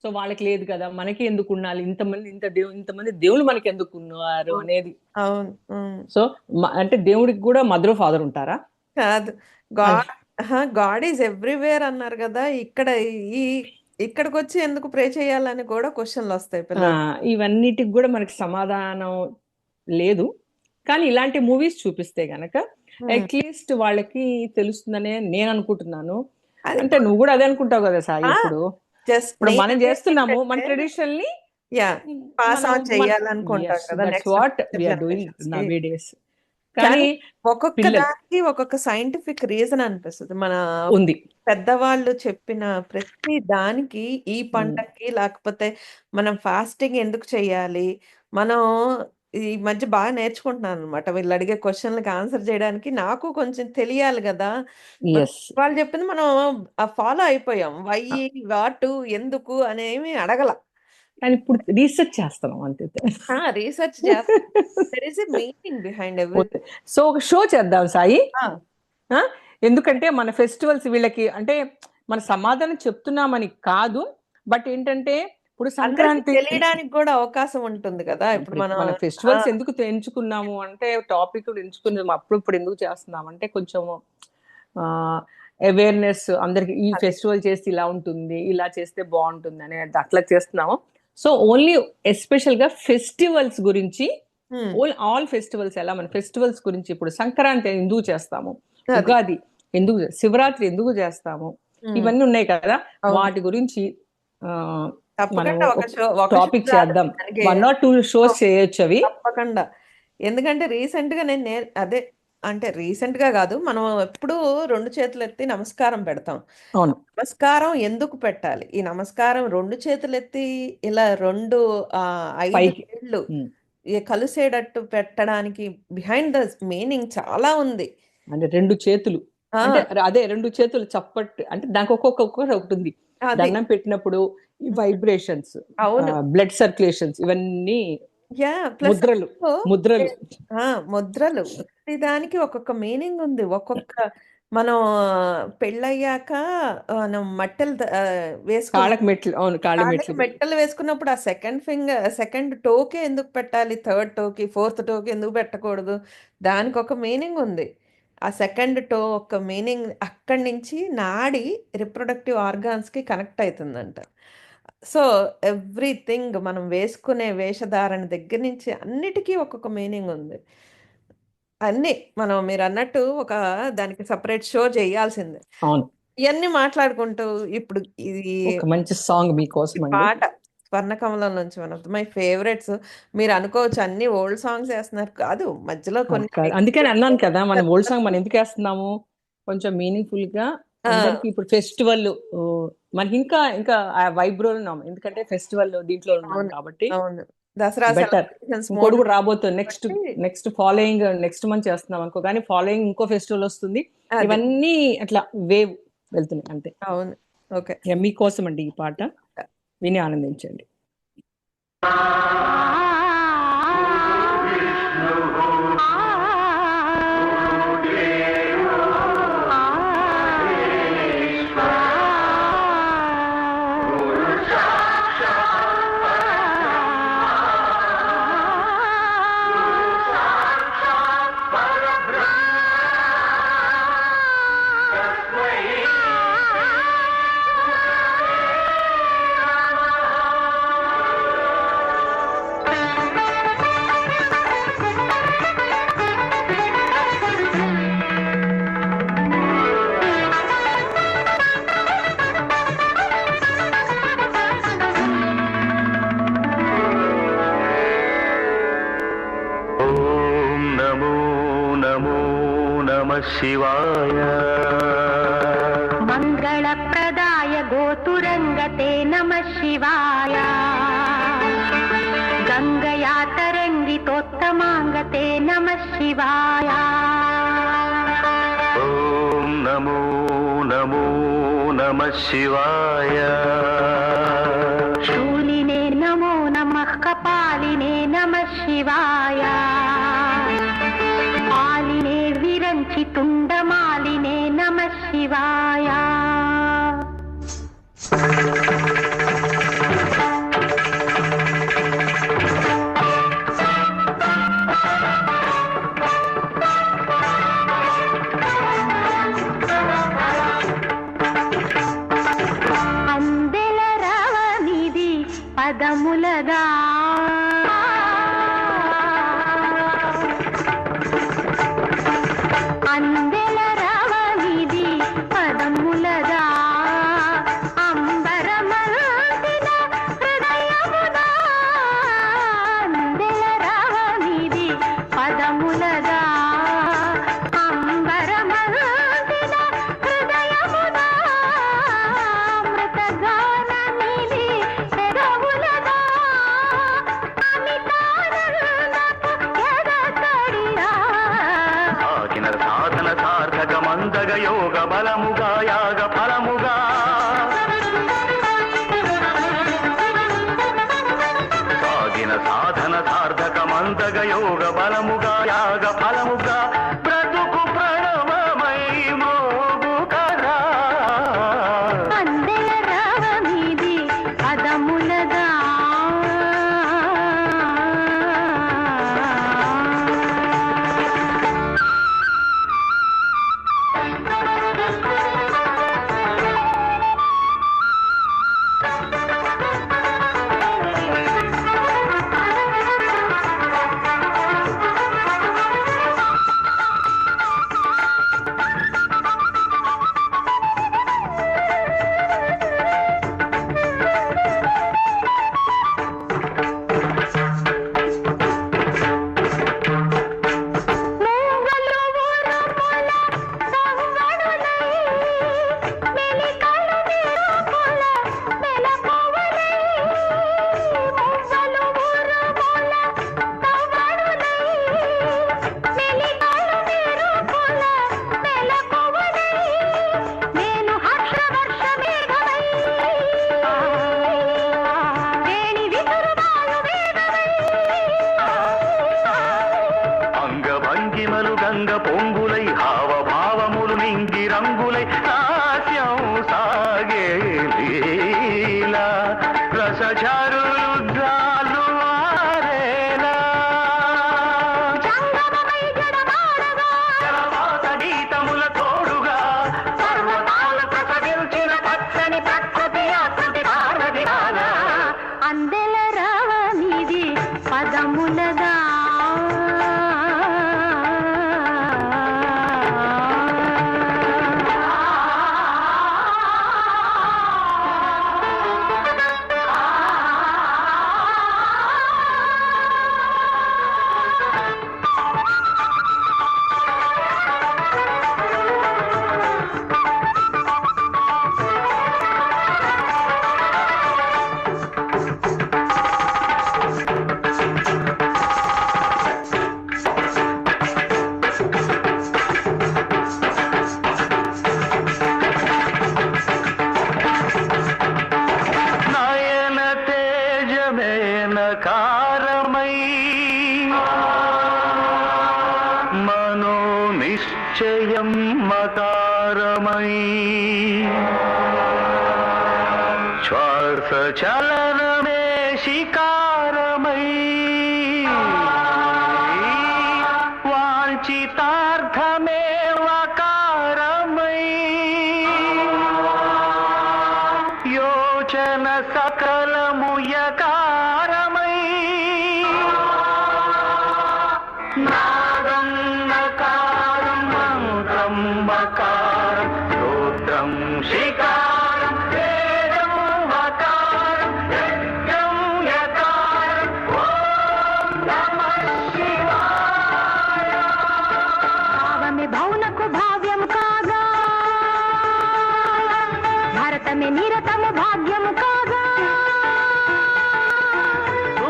Speaker 4: సో వాళ్ళకి లేదు కదా, మనకి ఎందుకు ఉండాలి ఇంతమంది దేవుళ్ళు మనకి ఎందుకు ఉన్నారు అనేది.
Speaker 3: అవును ఉమ్.
Speaker 4: సో అంటే దేవుడికి కూడా మదర్ ఫాదర్ ఉంటారా?
Speaker 3: కాదు గాడ్ ఈజ్ ఎవ్రీవేర్ అన్నారు కదా. ఇక్కడ ఈ ఇక్కడికి వచ్చి ఎందుకు ప్రే చేయాలని కూడా క్వశ్చన్లు వస్తాయి పిల్లలు.
Speaker 4: ఇవన్నిటికి కూడా మనకి సమాధానం లేదు. కానీ ఇలాంటి మూవీస్ చూపిస్తే గనక అట్లీస్ట్ వాళ్ళకి తెలుస్తుందనే నేను అనుకుంటున్నాను.
Speaker 3: అది
Speaker 4: అంటే నువ్వు కూడా అదే అనుకుంటావు కదా సాయి. ఇప్పుడు
Speaker 3: జస్ట్
Speaker 4: ఇప్పుడు మనం చేస్తున్నాము మన ట్రెడిషన్ ని
Speaker 3: యా పాస్ ఆన్ చేయాలనుకుంటాం కదా next
Speaker 4: what we are doing nowadays. కానీ
Speaker 3: ఒక్కొక్క
Speaker 4: పిల్లలు
Speaker 3: దానికి ఒక్కొక్క సైంటిఫిక్ రీజన్ అనిపిస్తుంది. మన
Speaker 4: ఉంది.
Speaker 3: పెద్దవాళ్ళు చెప్పిన ప్రతి దానికి ఈ పంటకి లేకపోతే మనం ఫాస్టింగ్ ఎందుకు చేయాలి, మనం ఈ మధ్య బాగా నేర్చుకుంటున్నాను అనమాట. వీళ్ళు అడిగే క్వశ్చన్లకి ఆన్సర్ చేయడానికి నాకు కొంచెం తెలియాలి కదా.
Speaker 4: ఎస్.
Speaker 3: వాళ్ళు చెప్పింది మనం ఫాలో అయిపోయాం. వై వాట్ ఎందుకు అనేమి అడగల.
Speaker 4: కానీ ఇప్పుడు రీసెర్చ్ చేస్తున్నాం అంతే.
Speaker 3: రీసెర్చ్ చేస్తాం. There is a meaning behind everything.
Speaker 4: So ఒక షో చేద్దాం సాయి. ఎందుకంటే మన ఫెస్టివల్స్ వీళ్ళకి అంటే మన సమాధానం చెప్తున్నామని కాదు, బట్ ఏంటంటే ఇప్పుడు సంక్రాంతి
Speaker 3: తెలియడానికి కూడా అవకాశం ఉంటుంది కదా. ఇప్పుడు
Speaker 4: మన ఫెస్టివల్స్ ఎందుకు ఎంచుకున్నాము అంటే టాపిక్ ఎంచుకున్నాము అప్పుడు ఎందుకు చేస్తున్నాం అంటే కొంచెం అవేర్నెస్ అందరికి, ఈ ఫెస్టివల్ చేస్తే ఇలా ఉంటుంది, ఇలా చేస్తే బాగుంటుంది అనేది అట్లా చేస్తున్నాము. సో ఓన్లీ ఎస్పెషల్ గా ఫెస్టివల్స్ గురించి, ఆల్ ఫెస్టివల్స్ ఎలా మన ఫెస్టివల్స్ గురించి, ఇప్పుడు సంక్రాంతి ఎందుకు చేస్తాము, ఉగాది ఎందుకు, శివరాత్రి ఎందుకు చేస్తాము, ఇవన్నీ ఉన్నాయి కదా, వాటి గురించి టాపిక్ చేద్దాం. 1 or 2 షోస్ చేయొచ్చు అవి
Speaker 3: తప్పకుండా. ఎందుకంటే రీసెంట్ గా నేను అదే అంటే రీసెంట్ గా కాదు, మనం ఎప్పుడు 2 చేతులు ఎత్తి నమస్కారం పెడతాం.
Speaker 4: అవును.
Speaker 3: నమస్కారం ఎందుకు పెట్టాలి? ఈ నమస్కారం 2 చేతులు ఎత్తి ఇలా 5 వేళ్ళు కలిసేటట్టు పెట్టడానికి బిహైండ్ ద మీనింగ్ చాలా ఉంది.
Speaker 4: అంటే 2 చేతులు అంటే అదే 2 చేతులు చప్పట్టు అంటే దానికి ఒక్కొక్కటి ఉంది. దండం పెట్టినప్పుడు వైబ్రేషన్స్, బ్లడ్ సర్క్యులేషన్స్ ఇవన్నీ
Speaker 3: యా ప్లస్
Speaker 4: ముద్రలు ముద్రలు
Speaker 3: ముద్రలు ప్రతి దానికి ఒక్కొక్క మీనింగ్ ఉంది. ఒక్కొక్క మనం పెళ్ళయ్యాక మనం మట్టెలు వేసుకుంటాం.
Speaker 4: కాళ్ళకి మెట్లు, అవును కాళ్ళ
Speaker 3: కాళ్ళకి
Speaker 4: మెట్లు.
Speaker 3: మెట్టలు వేసుకున్నప్పుడు ఆ సెకండ్ టోకే ఎందుకు పెట్టాలి, థర్డ్ టోకి, ఫోర్త్ టోకి ఎందుకు పెట్టకూడదు? దానికి ఒక మీనింగ్ ఉంది. ఆ సెకండ్ టో ఒక మీనింగ్ అక్కడి నుంచి నాడి రిప్రొడక్టివ్ ఆర్గాన్స్కి కనెక్ట్ అవుతుందంట. సో ఎవ్రీథింగ్ మనం వేసుకునే వేషధారణ దగ్గర నుంచి అన్నిటికీ ఒక్కొక్క మీనింగ్ ఉంది. అన్నీ మనం మీరు అన్నట్టు ఒక దానికి సపరేట్ షో చేయాల్సిందే.
Speaker 4: అవును,
Speaker 3: ఇవన్నీ మాట్లాడుకుంటూ ఇప్పుడు ఇది
Speaker 4: ఒక మంచి సాంగ్ మీకోసం అండి.
Speaker 3: పాట స్వర్ణకమలం నుంచి వన్ ఆఫ్ మై ఫేవరెట్స్. మీరు అనుకోవచ్చు అన్ని ఓల్డ్ సాంగ్స్ వేస్తున్నారు, కాదు మధ్యలో కొన్ని
Speaker 4: కాదు, అందుకని అన్నాను కదా, మనం ఓల్డ్ సాంగ్ మనం ఎందుకు వేస్తున్నాము, కొంచెం మీనింగ్ఫుల్ గా అందరికి. ఇప్పుడు ఫెస్టివల్ మనకి ఇంకా ఇంకా వైబ్రో ఉన్నాం, ఎందుకంటే ఫెస్టివల్ దీంట్లో ఉన్నాం
Speaker 3: అవును
Speaker 4: కాబట్టి
Speaker 3: అవును దసరా
Speaker 4: బెటర్.
Speaker 3: celebrations
Speaker 4: ఇంకోటి
Speaker 3: mode
Speaker 4: కూడా రాబోతుంది, నెక్స్ట్
Speaker 3: కాబట్టి
Speaker 4: నెక్స్ట్ ఫాలోయింగ్ నెక్స్ట్ మంత్ చేస్తున్నాం అనుకో, కానీ ఫాలోయింగ్ ఇంకో ఫెస్టివల్ వస్తుంది.
Speaker 3: అది
Speaker 4: ఇవన్నీ అట్లా వేవ్ వెళ్తున్నాయి అంతే.
Speaker 3: అవును. ఓకే
Speaker 4: ఇక మీకోసం అండి ఈ పాట, విని ఆనందించండి.
Speaker 1: ఓం నమో నమో నమః శివాయ.
Speaker 7: మంగళప్రదాయ గోతురంగతే నమః శివాయ. గంగయా తరంగితోత్తమాంగతే నమః శివాయ.
Speaker 1: ఓం నమో నమో నమః శివాయ.
Speaker 7: శూలినే నమో నమః కపాలినే నమః శివాయ. పాలినే విరంచి తుండమాలినే నమః శివాయ. అందెల రవనిది పదములగా అందెల రవనిది పదములగా అంబరమల్దిన హృదయముగా. అందెల రవనిది పదములగా అంబరమల్దిన హృదయముగా. అమృతగానమిది పెదవులగా అమితానందపు ఎదకడిగా.
Speaker 1: ఆకిన సాధన సార్థక మందగ యోగ బలముగా యాగ ఫలముగా. సాగిన సాధన సార్థక మందగ యోగ బలముగా యాగ ఫలముగా. బ్రతుకు ప్రణవమై మోగు కదా.
Speaker 7: అందెల రవమిది పదములగా.
Speaker 1: చలనమే శికారమై వాంఛితార్థమే వకారమై యోచన సకలము యకారమై నాదం నకారం మంత్రం మకారం స్తోత్రం శికారం వేదం వకారం యజ్ఞం యకారం ఓం నమః శివాయ.
Speaker 7: భావమే భౌనకు భావ్యము కాగా భారతమే నిరతము భాగ్యము కాగా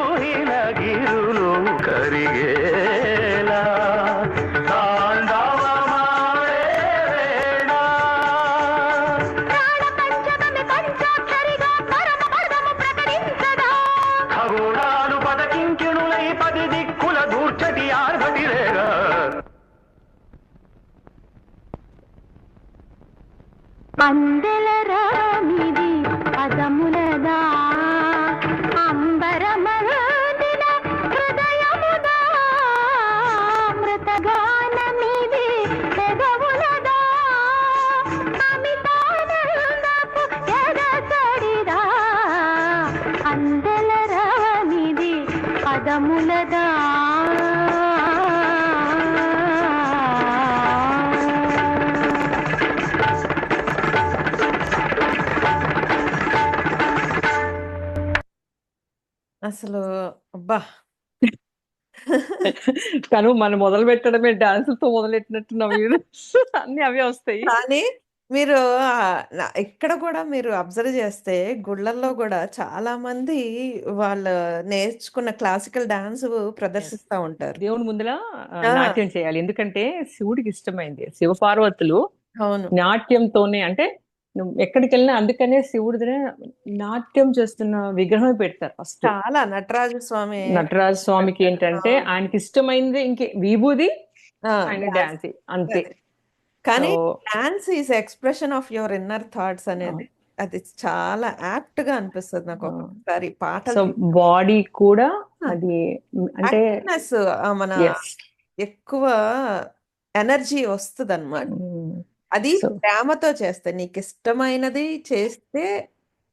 Speaker 1: ఊహిన గిరులు కరిగేలా తాండవమాడే వేళ
Speaker 7: ప్రాణ పంచకమే పంచాక్షరిగా పరమ పదము ప్రకటించదా
Speaker 1: ఖగోళాలు పదకింకిణులై పది దిక్కుల దూర్చటి ఆర్భటిరేగా
Speaker 7: అందెల రామిది పదములదా అంబరమరుదిన హృదయముదా మృతగానమిది పెదవులదా అమితానందపు ఎదసడిదా అందెల రామిది పదములదా
Speaker 3: అసలు అబ్బా
Speaker 4: తను మనం మొదలు పెట్టడమే డాన్సులతో మొదలెట్టినట్టున్నాం మీరు అన్ని అవే వస్తాయి.
Speaker 3: కానీ మీరు ఇక్కడ కూడా మీరు అబ్జర్వ్ చేస్తే గుళ్ళల్లో కూడా చాలా మంది వాళ్ళు నేర్చుకున్న క్లాసికల్ డాన్స్ ప్రదర్శిస్తా ఉంటారు.
Speaker 4: దేవుని ముందల
Speaker 3: ఆ,
Speaker 4: నాట్యం చేయాలి, ఎందుకంటే శివుడికి ఇష్టమైంది. శివపార్వతులు
Speaker 3: అవును
Speaker 4: నాట్యంతోనే, అంటే నువ్వు ఎక్కడికి వెళ్ళినా అందుకనే శివుడి దగ్గర నాట్యం చేస్తున్న విగ్రహం పెడతారు ఫస్ట్.
Speaker 3: చాలా నటరాజ స్వామి
Speaker 4: నటరాజ స్వామికి ఏంటంటే ఆయనకి ఇష్టమైంది ఇంకే విభూది
Speaker 3: ఆ,
Speaker 4: ఆయన
Speaker 3: dance.
Speaker 4: డాన్స్ అంతే.
Speaker 3: కానీ
Speaker 4: So,
Speaker 3: dance is expression of your inner thoughts అనేది అది చాలా యాప్ట్ గా అనిపిస్తుంది నాకు ఒక్కొక్కసారి
Speaker 4: సో
Speaker 3: పాటలు
Speaker 4: బాడీ కూడా అది అంటే
Speaker 3: activeness, మన
Speaker 4: yes.
Speaker 3: ఎక్కువ ఎనర్జీ వస్తుంది అనమాట. అది
Speaker 4: So,
Speaker 3: ప్రేమతో చేస్తే నీకు ఇష్టమైనది చేస్తే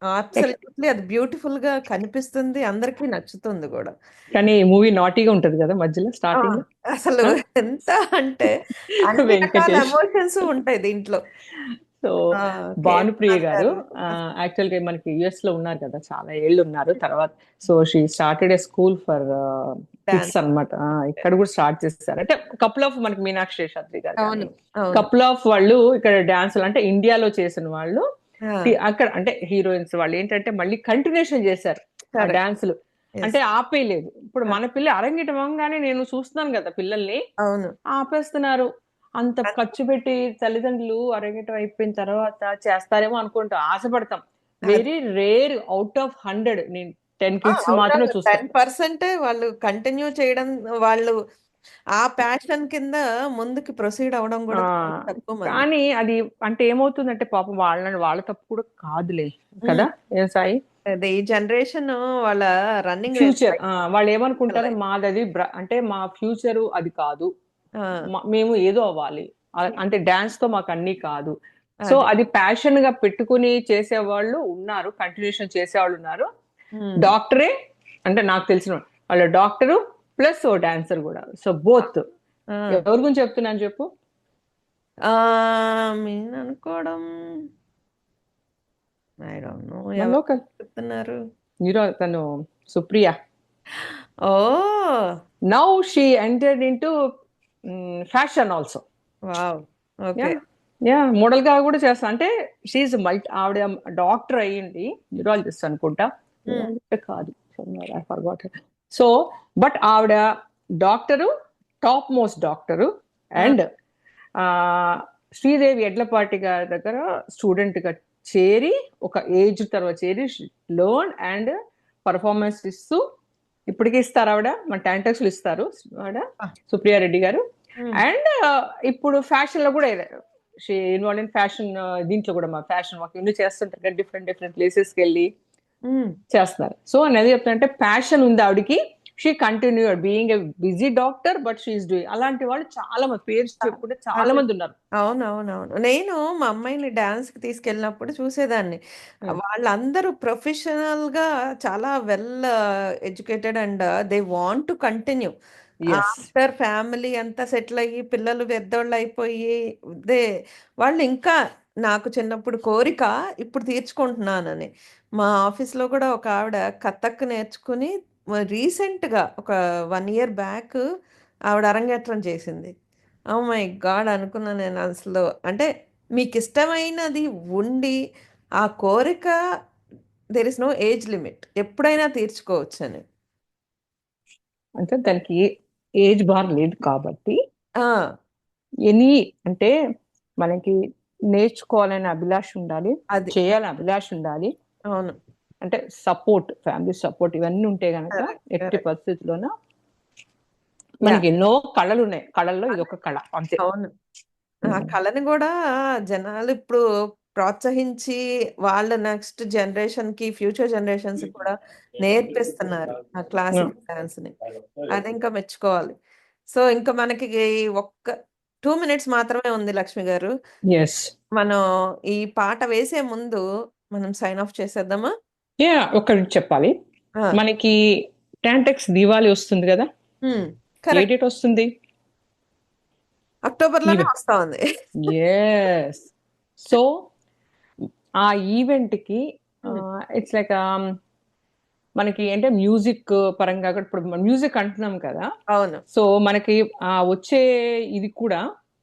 Speaker 3: అబ్సల్యూట్లీ అది బ్యూటిఫుల్ గా కనిపిస్తుంది, అందరికీ నచ్చుతుంది కూడా.
Speaker 4: కానీ మూవీ నాటీగా ఉంటది కదా మధ్యలో
Speaker 3: ఆ,
Speaker 4: స్టార్టింగ్.
Speaker 3: అసలు ఎంత అంటే అన్ని రకాల
Speaker 4: వెంకటేష్.
Speaker 3: ఎమోషన్స్ ఉంటాయి దీంట్లో.
Speaker 4: సో
Speaker 3: ఆ,
Speaker 4: భానుప్రియ
Speaker 3: కేదార్
Speaker 4: గారు
Speaker 3: గారు.
Speaker 4: యాక్చువల్ గా మనకి యుఎస్ లో ఉన్నారు కదా, చాలా ఏళ్ళు ఉన్నారు. తర్వాత so she started a school for kids అన్నమాట. ఇక్కడ కూడా స్టార్ట్ చేస్తారు. అంటే కపుల్ ఆఫ్ మనకి మీనాక్షి శేషాద్రి గారు
Speaker 3: అవును అవును
Speaker 4: కపుల్ ఆఫ్ వాళ్ళు ఇక్కడ డాన్సులు అంటే ఇండియాలో చేసిన వాళ్ళు
Speaker 3: ఆ,
Speaker 4: అక్కడ అంటే హీరోయిన్స్ వాళ్ళు ఏంటంటే మళ్ళీ కంటిన్యూషన్ చేశారు ఆ
Speaker 3: correct.
Speaker 4: డాన్సులు.
Speaker 3: Yes.
Speaker 4: అంటే ఆపేయలేదు. ఇప్పుడు మన పిల్ల అరంగేటంగానే నేను చూస్తున్నాను కదా పిల్లల్ని
Speaker 3: అవును
Speaker 4: ఆపేస్తున్నారు. అంత ఖర్చు పెట్టి తల్లిదండ్రులు అరంగేటం అయిపోయిన తర్వాత చేస్తారేమో అనుకుంటా ఆశపడతాం. వెరీ రేర్ అవుట్ ఆఫ్ 100 నేను 10 కిడ్స్ మాత్రమే చూస్తాను.
Speaker 3: 10% వాళ్ళు కంటిన్యూ చేయడం, వాళ్ళు ఆ ప్యాషన్ కింద ముందుకు ప్రొసీడ్ అవడం కూడా
Speaker 4: ఆ,
Speaker 3: చాలా తక్కువ మంది.
Speaker 4: కానీ అది అంటే ఏమవుతుందంటే పాపం వాళ్ళ తప్పు కూడా కాదులే కదా ఏం సాయి.
Speaker 3: అదే ఈ జనరేషన్ వాళ్ళ రన్నింగ్
Speaker 4: ఫ్యూచర్ వాళ్ళు ఏమనుకుంటారు మాది అంటే మా ఫ్యూచర్ అది కాదు, మేము ఏదో అవ్వాలి అంటే డాన్స్ తో మాకు అన్ని కాదు. సో అది ప్యాషన్ గా పెట్టుకుని చేసేవాళ్ళు ఉన్నారు, కంటిన్యూషన్ చేసేవాళ్ళు ఉన్నారు. డాక్టరే అంటే నాకు తెలిసిన వాళ్ళ డాక్టరు ప్లస్ ఓ డాన్సర్ కూడా. So both. ఎవరి గురించి చెప్తున్నాను చెప్పు.
Speaker 3: నేను అనుకోవడం ఐ డోంట్ నో
Speaker 4: మన
Speaker 3: ఎవరు
Speaker 4: లోకల్
Speaker 3: చెప్తున్నారు.
Speaker 4: హీరో తను Supriya.
Speaker 3: Oh
Speaker 4: now she entered into fashion also.
Speaker 3: Wow okay
Speaker 4: ya model గా కూడా చేస్తా. అంటే షీఈ్ ఆవిడ డాక్టర్ అయ్యింది, న్యూరాలజిస్ట్ అనుకుంటా. కాదు ఐ ఫర్గాట్. సో బట్ ఆవిడ doctor, top most doctor. And Sridevi Yedlapati గారి దగ్గర స్టూడెంట్ గా చేరి ఒక ఏజ్ తర్వాత చేరి లర్న్ అండ్ పర్ఫార్మెన్స్ ఇస్తూ ఇప్పటికీ ఇస్తారు ఆవిడ. మన టాంటెక్స్ లో ఇస్తారు ఆవిడ సుప్రియారెడ్డి గారు. అండ్ ఇప్పుడు ఫ్యాషన్ లో కూడా ఇన్వాల్వ్ ఇన్ ఫ్యాషన్. దీంట్లో కూడా మా ఫ్యాషన్ వాక్ ఇన్ని చేస్తుంటారు కదా, డిఫరెంట్ ప్లేసెస్కి వెళ్ళి చేస్తున్నారు. సో అనేది చెప్తానంటే ప్యాషన్ ఉంది ఆవిడకి. She continued being a busy doctor, but she's doing. అలాంటి వాళ్ళు చాలా మంది పేరు చెప్పుకుంటే చాలా మంది ఉన్నారు.
Speaker 3: అవునవునవును. నేను మా అమ్మాయిని డాన్స్ కి తీసుకెళ్ళినప్పుడు చూసేదాన్ని. వాళ్ళందరూ ప్రొఫెషనల్ గా చాలా well educated and they want to continue.
Speaker 4: Yes.
Speaker 3: After family అంతా సెటిల్ అయ్యి పిల్లలు పెద్దోళ్ళు అయిపోయి దే వాళ్ళు ఇంకా నాకు చిన్నప్పుడు కోరిక ఇప్పుడు తీర్చుకుంటున్నానని. మా ఆఫీస్లో కూడా ఒక ఆవిడ కథక్ నేర్చుకుని రీసెంట్గా ఒక 1 ఇయర్ బ్యాక్ ఆవిడ అరంగేట్రం చేసింది. ఓ మై గాడ్ అనుకున్నా నేను అసలు. అంటే మీకు ఇష్టమైనది ఉండి ఆ కోరిక there is no age limit, ఎప్పుడైనా తీర్చుకోవచ్చు అని.
Speaker 4: అంటే దానికి ఏజ్ బార్ లేదు కాబట్టి
Speaker 3: ఆ,
Speaker 4: ఎనీ అంటే మనకి నేర్చుకోవాలనే అభిలాష ఉండాలి,
Speaker 3: అది
Speaker 4: చేయాలని అభిలాష ఉండాలి,
Speaker 3: అవును.
Speaker 4: అంటే సపోర్ట్, ఫ్యామిలీ సపోర్ట్ ఇవన్నీ ఉంటే గనక
Speaker 3: Correct,
Speaker 4: ఎట్టి
Speaker 3: correct.
Speaker 4: పరిస్థితుల్లోన మనకి ఎన్నో కళలు ఉన్నాయి. కళల్లో ఇది ఒక కళ అంతే.
Speaker 3: అవును. ఆ కళని కూడా జనాలు ఇప్పుడు ప్రోత్సహించి వాళ్ళ నెక్స్ట్ జనరేషన్ కి ఫ్యూచర్ జనరేషన్స్ కూడా నేర్పిస్తున్నారు ఆ క్లాసికల్ డాన్స్ ని. అది ఇంకా మెచ్చుకోవాలి. సో ఇంకా మనకి ఒక్క 2 minutes మాత్రమే ఉంది లక్ష్మి గారు.
Speaker 4: ఎస్,
Speaker 3: మనం ఈ పాట వేసే ముందు మనం సైన్ ఆఫ్ చేసేద్దామా?
Speaker 4: ఒకటి చెప్పాలి.
Speaker 3: ఆ,
Speaker 4: మనకి టాంటెక్స్ దివాళీ వస్తుంది కదా, ఏ
Speaker 3: కరెక్ట్.
Speaker 4: డేట్ వస్తుంది?
Speaker 3: అక్టోబర్ లోనే
Speaker 4: Even.
Speaker 3: వస్తా ఉంది.
Speaker 4: ఎస్. సో ఆ ఈవెంట్ కి ఇట్స్ లైక్ మనకి అంటే మ్యూజిక్ పరంగా కూడా ఇప్పుడు మ్యూజిక్ అంటున్నాం కదా,
Speaker 3: అవును.
Speaker 4: సో మనకి వచ్చే ఇది కూడా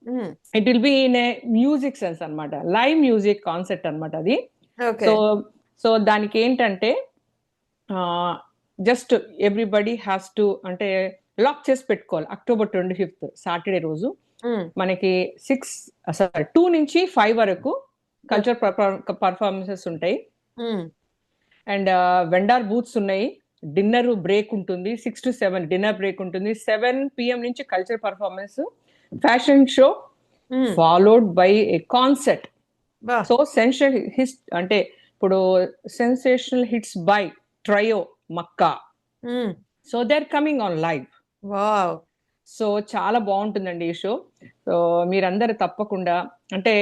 Speaker 3: um,
Speaker 4: it will be in a music sense అన్నమాట, లైవ్ మ్యూజిక్ కాన్సెప్ట్ అన్నమాట అది.
Speaker 3: ఓకే.
Speaker 4: సో సో దానికి ఏంటంటే జస్ట్ ఎవ్రీబడి హ్యాస్ టు అంటే లాక్ చేసి పెట్టుకోవాలి. October 25th సాటర్డే రోజు
Speaker 3: ఉమ్,
Speaker 4: మనకి 2 నుంచి 5 వరకు కల్చర్ పర్ఫార్మెన్సెస్ ఉంటాయి.
Speaker 3: ఉమ్,
Speaker 4: అండ్ వెండార్ బూత్స్ ఉన్నాయి. డిన్నర్ బ్రేక్ ఉంటుంది, 6 to 7 డిన్నర్ బ్రేక్ ఉంటుంది. 7 PM నుంచి culture performance, fashion show,
Speaker 3: um.
Speaker 4: Followed by a concert.
Speaker 3: బా.
Speaker 4: సో సెన్షనల్ హిట్స్ అంటే ఇప్పుడు సెన్సేషనల్ హిట్స్ బై ట్రయో మక్కా.
Speaker 3: Um,
Speaker 4: so they are coming on live.
Speaker 3: Wow.
Speaker 4: So చాలా బాగుంటుందండి ఈ షో. సో మీరందరూ తప్పకుండా అంటే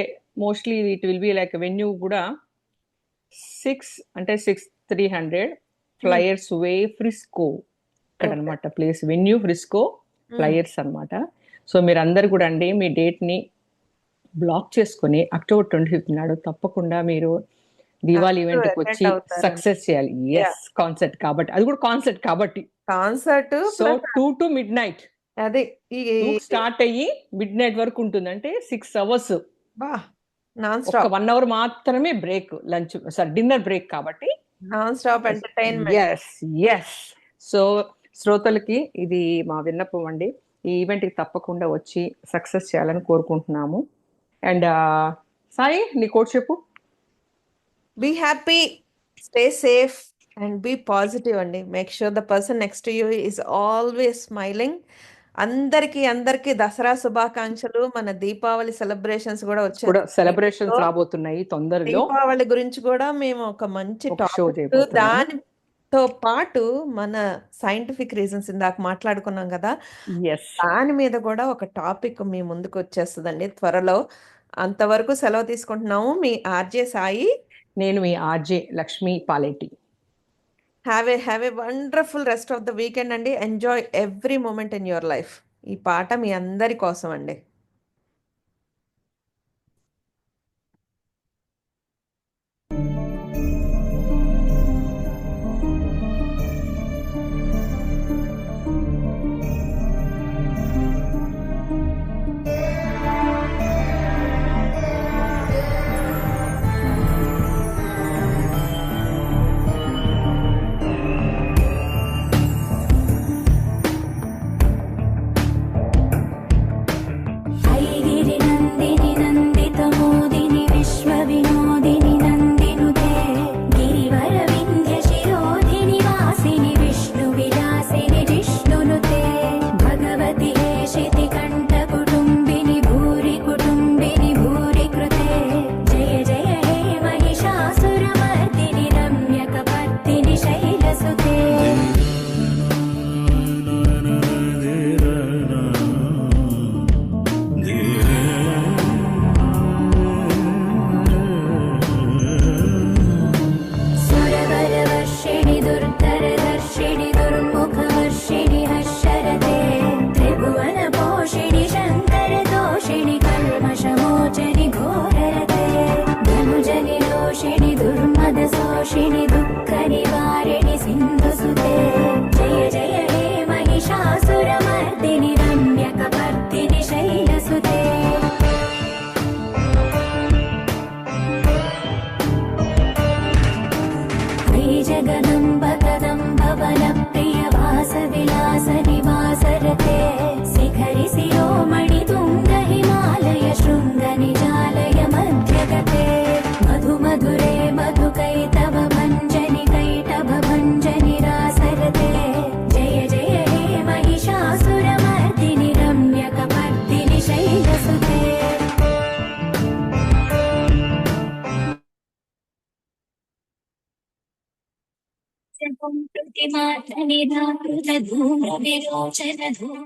Speaker 4: mostly it will be like venue కూడా 6,300 ఫ్లయర్స్ వే ఫ్రిస్కో ఇక్కడ
Speaker 3: Okay.
Speaker 4: అనమాట ప్లేస్, వెన్యూ ఫ్రిస్కో ఫ్లయర్స్ అన్నమాట. సో మీరందరూ కూడా అండి మీ డేట్ ని బ్లాక్ చేసుకొని October 25th నాడు తప్పకుండా మీరు దివాళీ
Speaker 3: అందరూ
Speaker 4: ఈవెంట్ కి
Speaker 3: attend
Speaker 4: వచ్చి
Speaker 3: అవుతారని.
Speaker 4: సక్సెస్ చేయాలి. ఎస్, కాన్సర్ట్ కాబట్టి అది కూడా కాన్సర్ట్ కాబట్టి.
Speaker 3: కాన్సర్ట్
Speaker 4: సో 2 to midnight
Speaker 3: అది ఈ
Speaker 4: స్టార్ట్ అయ్యి మిడ్ నైట్ వరకు ఉంటుంది. అంటే 6 hours,
Speaker 3: బా నాన్
Speaker 4: ఒక
Speaker 3: స్టాప్
Speaker 4: 1 hour మాత్రమే break, lunch sorry dinner break కాబట్టి.
Speaker 3: Non stop entertainment.
Speaker 4: Yes yes. So శ్రోతలకి ఇది మా విన్నపం అండి, ఈ ఈవెంట్ కి తప్పకుండా వచ్చి సక్సెస్ చేయాలని కోరుకుంటున్నాము. అండ్ సాయి నీ కోట్ చెప్పు.
Speaker 3: Be happy, stay safe and be positive అండి. Make sure the person next to you is always smiling. అందరికి దసరా శుభాకాంక్షలు. మన దీపావళి సెలబ్రేషన్స్ కూడా
Speaker 4: కూడా
Speaker 3: వచ్చాయి.
Speaker 4: సెలబ్రేషన్స్ రాబోతున్నాయి తొందరలో.
Speaker 3: దీపావళి గురించి కూడా మేము ఒక మంచి
Speaker 4: ఒక షో
Speaker 3: టాపిక్,
Speaker 4: చేయబోతున్నాము.
Speaker 3: దానితో పాటు మన సైంటిఫిక్ రీజన్స్ ఇందాక మాట్లాడుకున్నాం కదా,
Speaker 4: ఎస్,
Speaker 3: దాని మీద కూడా ఒక టాపిక్ మీ ముందుకు వచ్చేస్తుందండి త్వరలో. అంతవరకు సెలవు తీసుకుంటున్నాము. మీ ఆర్జే సాయి.
Speaker 4: నేను మీ RJ Lakshmi Paleti.
Speaker 3: Have a wonderful rest of the weekend అండి. Enjoy every moment in your life. ఈ పాట మీ అందరి కోసం అండి.
Speaker 7: మాత్ర నిరాకృత ధూమ్ర విరోచన ధూమ్